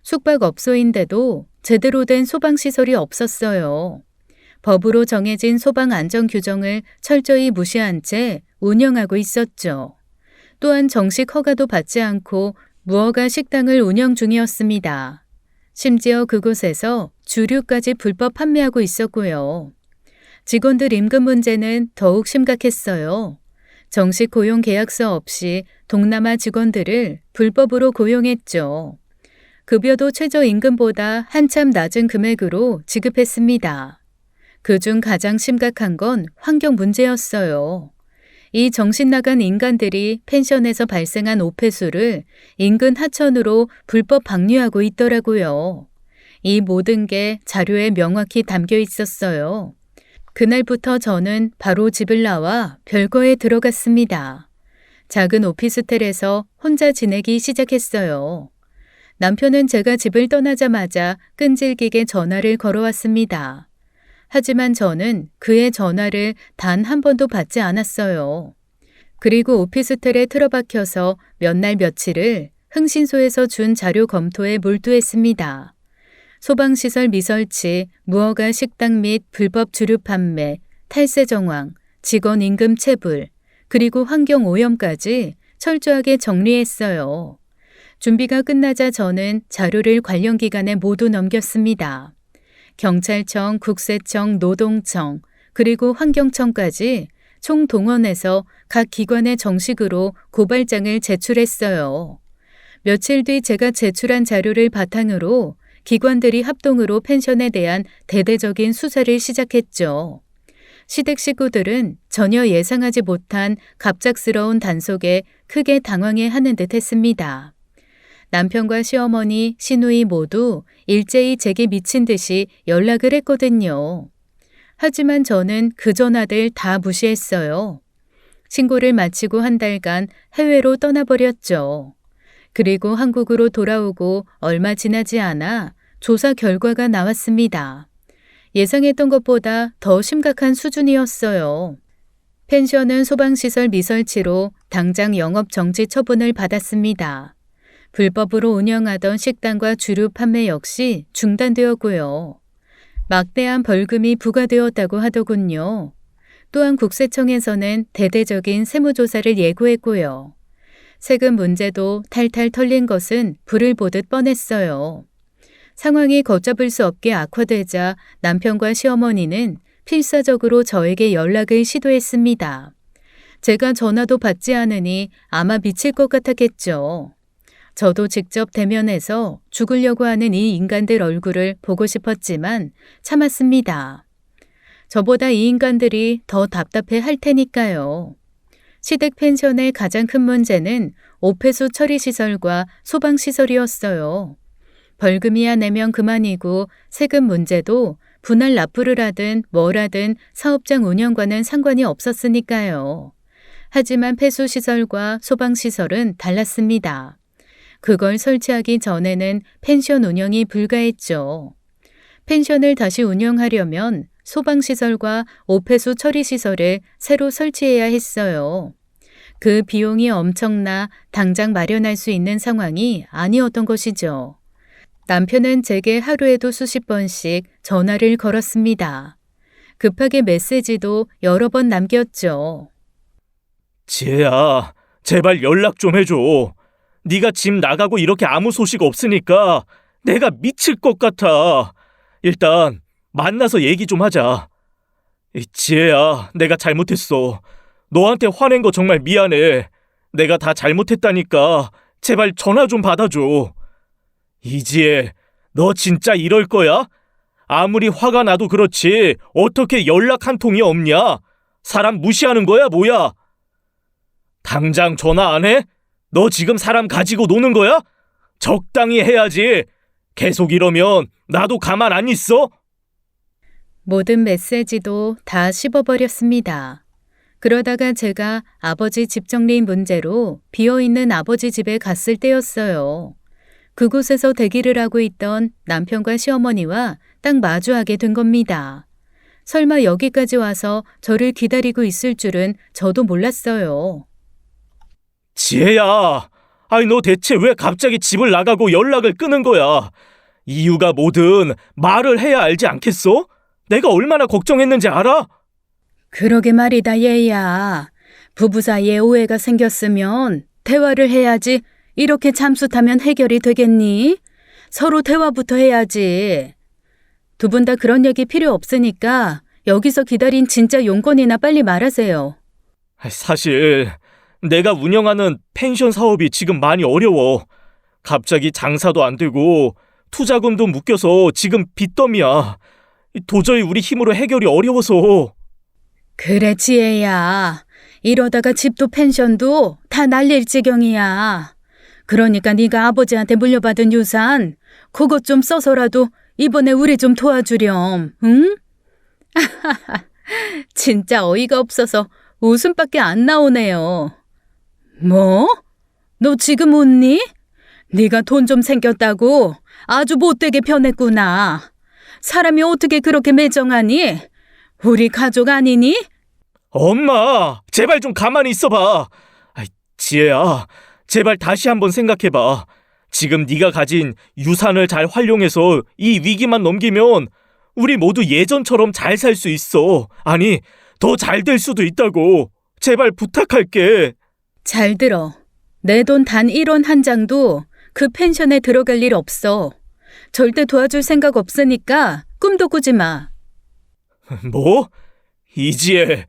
숙박업소인데도 제대로 된 소방시설이 없었어요. 법으로 정해진 소방 안전 규정을 철저히 무시한 채 운영하고 있었죠. 또한 정식 허가도 받지 않고 무허가 식당을 운영 중이었습니다. 심지어 그곳에서 주류까지 불법 판매하고 있었고요. 직원들 임금 문제는 더욱 심각했어요. 정식 고용 계약서 없이 동남아 직원들을 불법으로 고용했죠. 급여도 최저임금보다 한참 낮은 금액으로 지급했습니다. 그중 가장 심각한 건 환경 문제였어요. 이 정신 나간 인간들이 펜션에서 발생한 오폐수를 인근 하천으로 불법 방류하고 있더라고요. 이 모든 게 자료에 명확히 담겨 있었어요. 그날부터 저는 바로 집을 나와 별거에 들어갔습니다. 작은 오피스텔에서 혼자 지내기 시작했어요. 남편은 제가 집을 떠나자마자 끈질기게 전화를 걸어왔습니다. 하지만 저는 그의 전화를 단 한 번도 받지 않았어요. 그리고 오피스텔에 틀어박혀서 몇 날 며칠을 흥신소에서 준 자료 검토에 몰두했습니다. 소방시설 미설치, 무허가 식당 및 불법 주류 판매, 탈세 정황, 직원 임금 체불, 그리고 환경 오염까지 철저하게 정리했어요. 준비가 끝나자 저는 자료를 관련 기관에 모두 넘겼습니다. 경찰청, 국세청, 노동청, 그리고 환경청까지 총동원해서 각 기관에 정식으로 고발장을 제출했어요. 며칠 뒤 제가 제출한 자료를 바탕으로 기관들이 합동으로 펜션에 대한 대대적인 수사를 시작했죠. 시댁 식구들은 전혀 예상하지 못한 갑작스러운 단속에 크게 당황해 하는 듯 했습니다. 남편과 시어머니, 시누이 모두 일제히 제게 미친 듯이 연락을 했거든요. 하지만 저는 그 전화들 다 무시했어요. 신고를 마치고 한 달간 해외로 떠나버렸죠. 그리고 한국으로 돌아오고 얼마 지나지 않아 조사 결과가 나왔습니다. 예상했던 것보다 더 심각한 수준이었어요. 펜션은 소방시설 미설치로 당장 영업 정지 처분을 받았습니다. 불법으로 운영하던 식당과 주류 판매 역시 중단되었고요. 막대한 벌금이 부과되었다고 하더군요. 또한 국세청에서는 대대적인 세무조사를 예고했고요. 세금 문제도 탈탈 털린 것은 불을 보듯 뻔했어요. 상황이 걷잡을 수 없게 악화되자 남편과 시어머니는 필사적으로 저에게 연락을 시도했습니다. 제가 전화도 받지 않으니 아마 미칠 것 같았겠죠. 저도 직접 대면해서 죽으려고 하는 이 인간들 얼굴을 보고 싶었지만 참았습니다. 저보다 이 인간들이 더 답답해 할 테니까요. 시댁 펜션의 가장 큰 문제는 오폐수 처리 시설과 소방 시설이었어요. 벌금이야 내면 그만이고 세금 문제도 분할 납부를 하든 뭘 하든 사업장 운영과는 상관이 없었으니까요. 하지만 폐수 시설과 소방 시설은 달랐습니다. 그걸 설치하기 전에는 펜션 운영이 불가했죠. 펜션을 다시 운영하려면 소방시설과 오폐수 처리시설을 새로 설치해야 했어요. 그 비용이 엄청나 당장 마련할 수 있는 상황이 아니었던 것이죠. 남편은 제게 하루에도 수십 번씩 전화를 걸었습니다. 급하게 메시지도 여러 번 남겼죠. 지혜야, 제발 연락 좀 해줘. 네가 집 나가고 이렇게 아무 소식 없으니까 내가 미칠 것 같아. 일단 만나서 얘기 좀 하자. 지혜야, 내가 잘못했어. 너한테 화낸 거 정말 미안해. 내가 다 잘못했다니까 제발 전화 좀 받아줘. 이지혜, 너 진짜 이럴 거야? 아무리 화가 나도 그렇지 어떻게 연락 한 통이 없냐? 사람 무시하는 거야, 뭐야? 당장 전화 안 해? 너 지금 사람 가지고 노는 거야? 적당히 해야지. 계속 이러면 나도 가만 안 있어. 모든 메시지도 다 씹어버렸습니다. 그러다가 제가 아버지 집 정리 문제로 비어있는 아버지 집에 갔을 때였어요. 그곳에서 대기를 하고 있던 남편과 시어머니와 딱 마주하게 된 겁니다. 설마 여기까지 와서 저를 기다리고 있을 줄은 저도 몰랐어요. 지혜야, 아니 너 대체 왜 갑자기 집을 나가고 연락을 끊은 거야? 이유가 뭐든 말을 해야 알지 않겠어? 내가 얼마나 걱정했는지 알아? 그러게 말이다, 얘야. 부부 사이에 오해가 생겼으면 대화를 해야지. 이렇게 잠수 타면 해결이 되겠니? 서로 대화부터 해야지. 두 분 다 그런 얘기 필요 없으니까 여기서 기다린 진짜 용건이나 빨리 말하세요. 사실 내가 운영하는 펜션 사업이 지금 많이 어려워. 갑자기 장사도 안 되고 투자금도 묶여서 지금 빚더미야. 도저히 우리 힘으로 해결이 어려워서. 그래, 지혜야. 이러다가 집도 펜션도 다 날릴 지경이야. 그러니까 네가 아버지한테 물려받은 유산 그것 좀 써서라도 이번에 우리 좀 도와주렴. 응? 진짜 어이가 없어서 웃음밖에 안 나오네요. 뭐? 너 지금 웃니? 네가 돈 좀 생겼다고 아주 못되게 변했구나. 사람이 어떻게 그렇게 매정하니? 우리 가족 아니니? 엄마, 제발 좀 가만히 있어봐. 지혜야, 제발 다시 한번 생각해봐. 지금 네가 가진 유산을 잘 활용해서 이 위기만 넘기면 우리 모두 예전처럼 잘 살 수 있어. 아니, 더 잘 될 수도 있다고. 제발 부탁할게. 잘 들어. 내 돈 단 1원 한 장도 그 펜션에 들어갈 일 없어. 절대 도와줄 생각 없으니까 꿈도 꾸지 마. 뭐? 이지혜,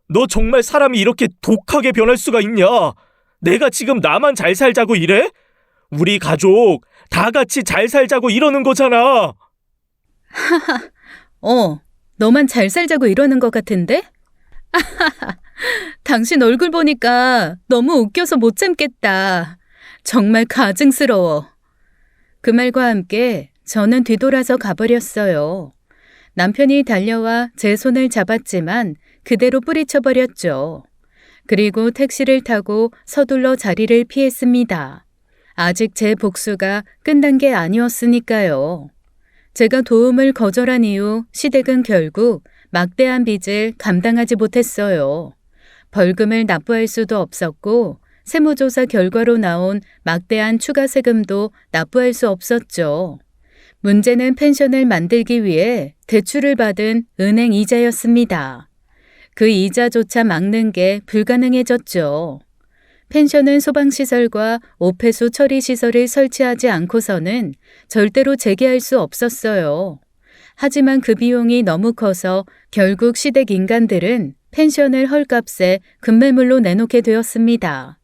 너 정말 사람이 이렇게 독하게 변할 수가 있냐? 내가 지금 나만 잘 살자고 이래? 우리 가족 다 같이 잘 살자고 이러는 거잖아. 너만 잘 살자고 이러는 것 같은데? 당신 얼굴 보니까 너무 웃겨서 못 참겠다. 정말 가증스러워. 그 말과 함께 저는 뒤돌아서 가버렸어요. 남편이 달려와 제 손을 잡았지만 그대로 뿌리쳐버렸죠. 그리고 택시를 타고 서둘러 자리를 피했습니다. 아직 제 복수가 끝난 게 아니었으니까요. 제가 도움을 거절한 이후 시댁은 결국 막대한 빚을 감당하지 못했어요. 벌금을 납부할 수도 없었고 세무조사 결과로 나온 막대한 추가 세금도 납부할 수 없었죠. 문제는 펜션을 만들기 위해 대출을 받은 은행 이자였습니다. 그 이자조차 막는 게 불가능해졌죠. 펜션은 소방시설과 오폐수 처리시설을 설치하지 않고서는 절대로 재개할 수 없었어요. 하지만 그 비용이 너무 커서 결국 시댁 인간들은 펜션을 헐값에 급매물로 내놓게 되었습니다.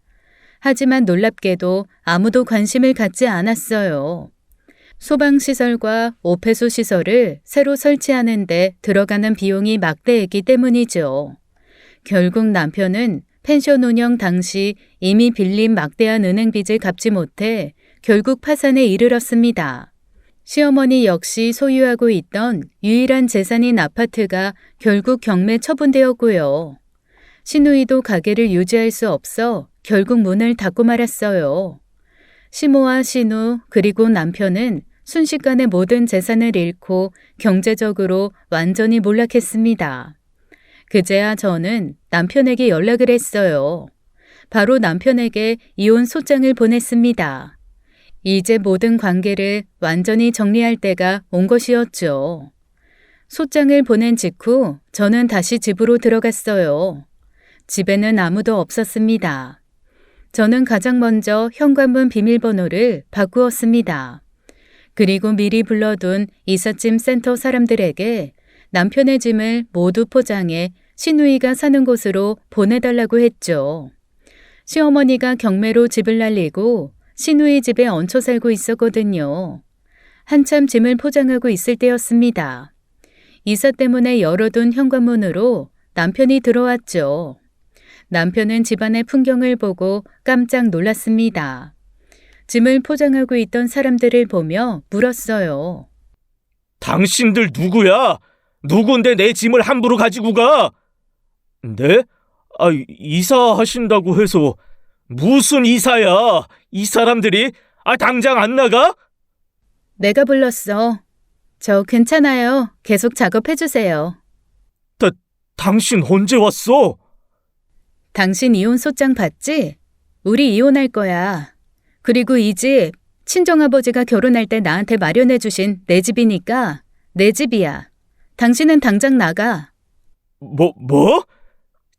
하지만 놀랍게도 아무도 관심을 갖지 않았어요. 소방시설과 오폐수 시설을 새로 설치하는데 들어가는 비용이 막대했기 때문이죠. 결국 남편은 펜션 운영 당시 이미 빌린 막대한 은행 빚을 갚지 못해 결국 파산에 이르렀습니다. 시어머니 역시 소유하고 있던 유일한 재산인 아파트가 결국 경매 처분되었고요. 시누이도 가게를 유지할 수 없어 결국 문을 닫고 말았어요. 시모와 시누 그리고 남편은 순식간에 모든 재산을 잃고 경제적으로 완전히 몰락했습니다. 그제야 저는 남편에게 연락을 했어요. 바로 남편에게 이혼 소장을 보냈습니다. 이제 모든 관계를 완전히 정리할 때가 온 것이었죠. 소장을 보낸 직후 저는 다시 집으로 들어갔어요. 집에는 아무도 없었습니다. 저는 가장 먼저 현관문 비밀번호를 바꾸었습니다. 그리고 미리 불러둔 이삿짐 센터 사람들에게 남편의 짐을 모두 포장해 시누이가 사는 곳으로 보내달라고 했죠. 시어머니가 경매로 집을 날리고 시누이 집에 얹혀 살고 있었거든요. 한참 짐을 포장하고 있을 때였습니다. 이사 때문에 열어둔 현관문으로 남편이 들어왔죠. 남편은 집안의 풍경을 보고 깜짝 놀랐습니다. 짐을 포장하고 있던 사람들을 보며 물었어요. 당신들 누구야? 누군데 내 짐을 함부로 가지고 가? 네? 이사하신다고 해서. 무슨 이사야? 이 사람들이? 당장 안 나가? 내가 불렀어. 저 괜찮아요. 계속 작업해주세요. 당신 언제 왔어? 당신 이혼 소장 봤지? 우리 이혼할 거야. 그리고 이 집 친정아버지가 결혼할 때 나한테 마련해주신 내 집이니까 내 집이야. 당신은 당장 나가. 뭐?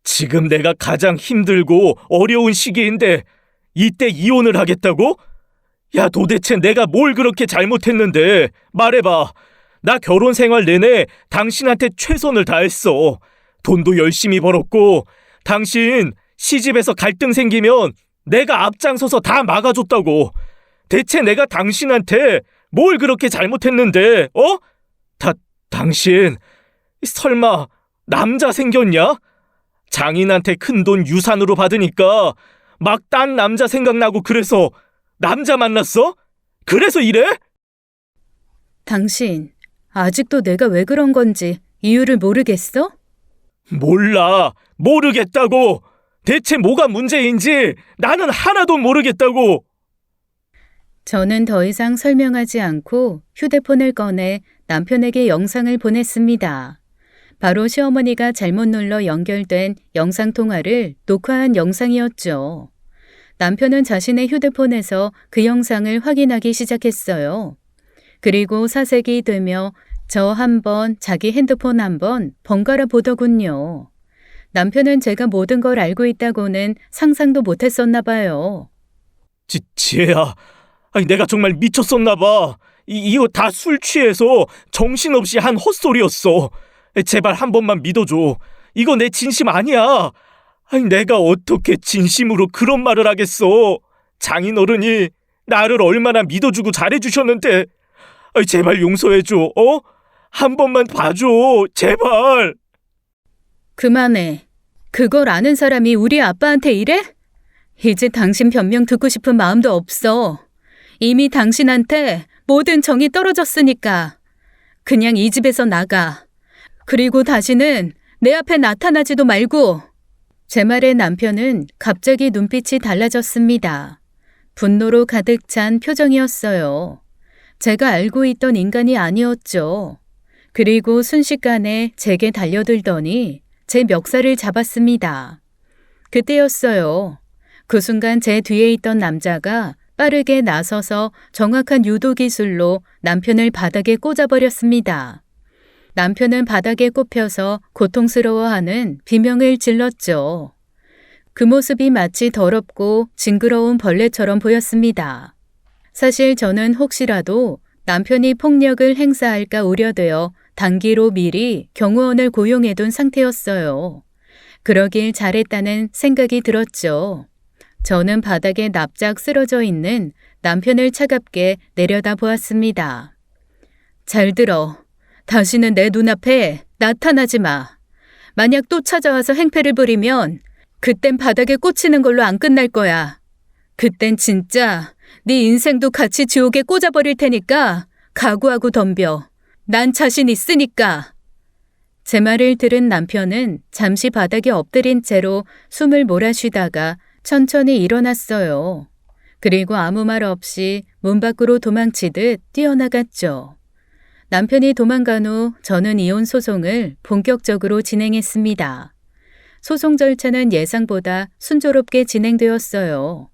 지금 내가 가장 힘들고 어려운 시기인데 이때 이혼을 하겠다고? 야, 도대체 내가 뭘 그렇게 잘못했는데 말해봐. 나 결혼 생활 내내 당신한테 최선을 다했어. 돈도 열심히 벌었고 당신 시집에서 갈등 생기면 내가 앞장서서 다 막아줬다고. 대체 내가 당신한테 뭘 그렇게 잘못했는데, 어? 당신 설마 남자 생겼냐? 장인한테 큰돈 유산으로 받으니까 막 딴 남자 생각나고 그래서 남자 만났어? 그래서 이래? 당신, 아직도 내가 왜 그런 건지 이유를 모르겠어? 몰라. 모르겠다고. 대체 뭐가 문제인지 나는 하나도 모르겠다고. 저는 더 이상 설명하지 않고 휴대폰을 꺼내 남편에게 영상을 보냈습니다. 바로 시어머니가 잘못 눌러 연결된 영상통화를 녹화한 영상이었죠. 남편은 자신의 휴대폰에서 그 영상을 확인하기 시작했어요. 그리고 사색이 되며 저 한 번, 자기 핸드폰 한 번 번갈아 보더군요. 남편은 제가 모든 걸 알고 있다고는 상상도 못했었나 봐요. 지혜야, 아니, 내가 정말 미쳤었나 봐. 이거 다 술 취해서 정신없이 한 헛소리였어. 제발 한 번만 믿어줘. 이거 내 진심 아니야. 아니, 내가 어떻게 진심으로 그런 말을 하겠어. 장인어른이 나를 얼마나 믿어주고 잘해주셨는데. 아니, 제발 용서해줘. 어? 한 번만 봐줘. 제발. 그만해. 그걸 아는 사람이 우리 아빠한테 이래? 이제 당신 변명 듣고 싶은 마음도 없어. 이미 당신한테 모든 정이 떨어졌으니까. 그냥 이 집에서 나가. 그리고 다시는 내 앞에 나타나지도 말고. 제 말에 남편은 갑자기 눈빛이 달라졌습니다. 분노로 가득 찬 표정이었어요. 제가 알고 있던 인간이 아니었죠. 그리고 순식간에 제게 달려들더니 제 멱살을 잡았습니다. 그때였어요. 그 순간 제 뒤에 있던 남자가 빠르게 나서서 정확한 유도 기술로 남편을 바닥에 꽂아버렸습니다. 남편은 바닥에 꼽혀서 고통스러워하는 비명을 질렀죠. 그 모습이 마치 더럽고 징그러운 벌레처럼 보였습니다. 사실 저는 혹시라도 남편이 폭력을 행사할까 우려되어 단기로 미리 경호원을 고용해둔 상태였어요. 그러길 잘했다는 생각이 들었죠. 저는 바닥에 납작 쓰러져 있는 남편을 차갑게 내려다 보았습니다. 잘 들어. 다시는 내 눈앞에 나타나지 마. 만약 또 찾아와서 행패를 부리면 그땐 바닥에 꽂히는 걸로 안 끝날 거야. 그땐 진짜 네 인생도 같이 지옥에 꽂아버릴 테니까 각오하고 덤벼. 난 자신 있으니까. 제 말을 들은 남편은 잠시 바닥에 엎드린 채로 숨을 몰아쉬다가 천천히 일어났어요. 그리고 아무 말 없이 문 밖으로 도망치듯 뛰어나갔죠. 남편이 도망간 후 저는 이혼 소송을 본격적으로 진행했습니다. 소송 절차는 예상보다 순조롭게 진행되었어요.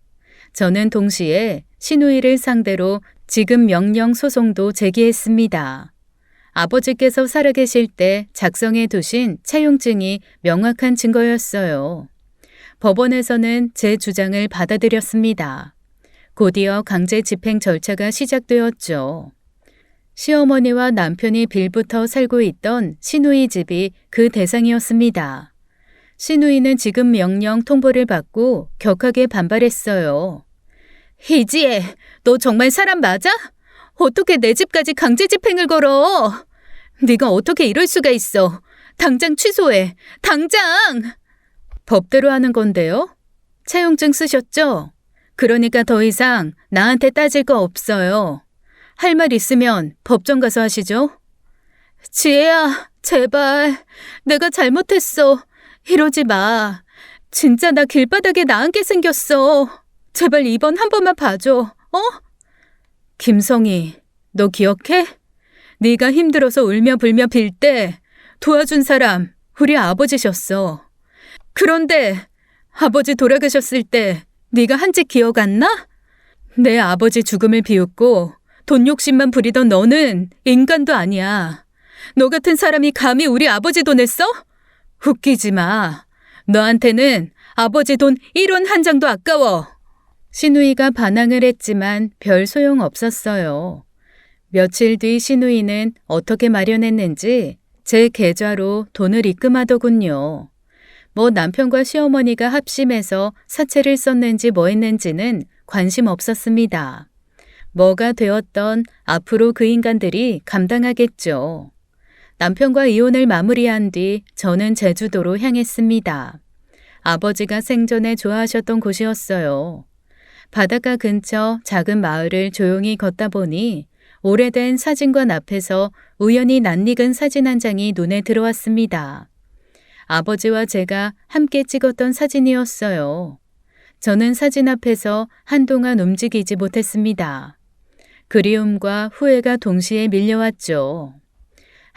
저는 동시에 시누이를 상대로 지급 명령 소송도 제기했습니다. 아버지께서 살아계실 때 작성해 두신 차용증이 명확한 증거였어요. 법원에서는 제 주장을 받아들였습니다. 곧이어 강제 집행 절차가 시작되었죠. 시어머니와 남편이 빌부터 살고 있던 시누이 집이 그 대상이었습니다. 시누이는 지급 명령 통보를 받고 격하게 반발했어요. 희지애, 너 정말 사람 맞아? 어떻게 내 집까지 강제 집행을 걸어? 네가 어떻게 이럴 수가 있어? 당장 취소해. 당장! 법대로 하는 건데요. 차용증 쓰셨죠? 그러니까 더 이상 나한테 따질 거 없어요. 할 말 있으면 법정 가서 하시죠. 지혜야, 제발. 내가 잘못했어. 이러지 마. 진짜 나 길바닥에 나앉게 생겼어. 제발 이번 한 번만 봐줘. 어? 김성희, 너 기억해? 네가 힘들어서 울며 불며 빌 때 도와준 사람 우리 아버지셨어. 그런데 아버지 돌아가셨을 때 네가 한 짓 기억 안 나? 내 아버지 죽음을 비웃고 돈 욕심만 부리던 너는 인간도 아니야. 너 같은 사람이 감히 우리 아버지 돈을 써? 웃기지 마. 너한테는 아버지 돈 1원 한 장도 아까워. 시누이가 반항을 했지만 별 소용 없었어요. 며칠 뒤 시누이는 어떻게 마련했는지 제 계좌로 돈을 입금하더군요. 뭐 남편과 시어머니가 합심해서 사채를 썼는지 뭐 했는지는 관심 없었습니다. 뭐가 되었던 앞으로 그 인간들이 감당하겠죠. 남편과 이혼을 마무리한 뒤 저는 제주도로 향했습니다. 아버지가 생전에 좋아하셨던 곳이었어요. 바닷가 근처 작은 마을을 조용히 걷다 보니 오래된 사진관 앞에서 우연히 낯익은 사진 한 장이 눈에 들어왔습니다. 아버지와 제가 함께 찍었던 사진이었어요. 저는 사진 앞에서 한동안 움직이지 못했습니다. 그리움과 후회가 동시에 밀려왔죠.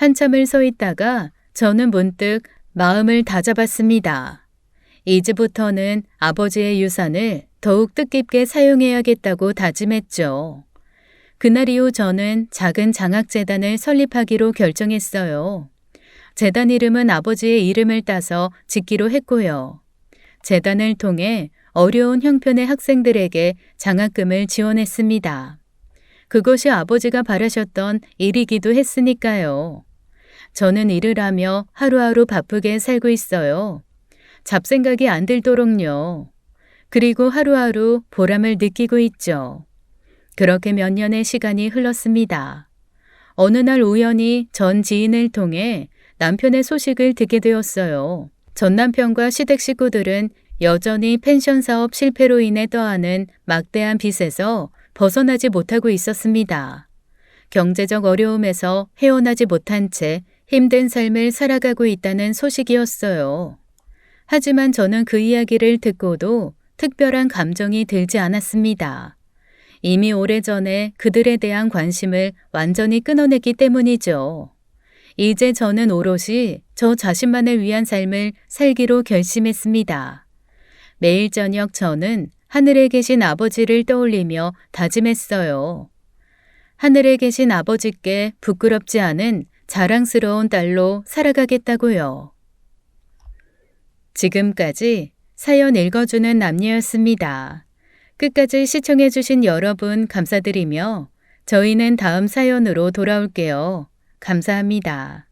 한참을 서 있다가 저는 문득 마음을 다잡았습니다. 이제부터는 아버지의 유산을 더욱 뜻깊게 사용해야겠다고 다짐했죠. 그날 이후 저는 작은 장학재단을 설립하기로 결정했어요. 재단 이름은 아버지의 이름을 따서 짓기로 했고요. 재단을 통해 어려운 형편의 학생들에게 장학금을 지원했습니다. 그것이 아버지가 바라셨던 일이기도 했으니까요. 저는 일을 하며 하루하루 바쁘게 살고 있어요. 잡생각이 안 들도록요. 그리고 하루하루 보람을 느끼고 있죠. 그렇게 몇 년의 시간이 흘렀습니다. 어느 날 우연히 전 지인을 통해 남편의 소식을 듣게 되었어요. 전 남편과 시댁 식구들은 여전히 펜션 사업 실패로 인해 떠안은 막대한 빚에서 벗어나지 못하고 있었습니다. 경제적 어려움에서 헤어나지 못한 채 힘든 삶을 살아가고 있다는 소식이었어요. 하지만 저는 그 이야기를 듣고도 특별한 감정이 들지 않았습니다. 이미 오래전에 그들에 대한 관심을 완전히 끊어냈기 때문이죠. 이제 저는 오롯이 저 자신만을 위한 삶을 살기로 결심했습니다. 매일 저녁 저는 하늘에 계신 아버지를 떠올리며 다짐했어요. 하늘에 계신 아버지께 부끄럽지 않은 자랑스러운 딸로 살아가겠다고요. 지금까지 사연 읽어주는 남녀였습니다. 끝까지 시청해주신 여러분 감사드리며 저희는 다음 사연으로 돌아올게요. 감사합니다.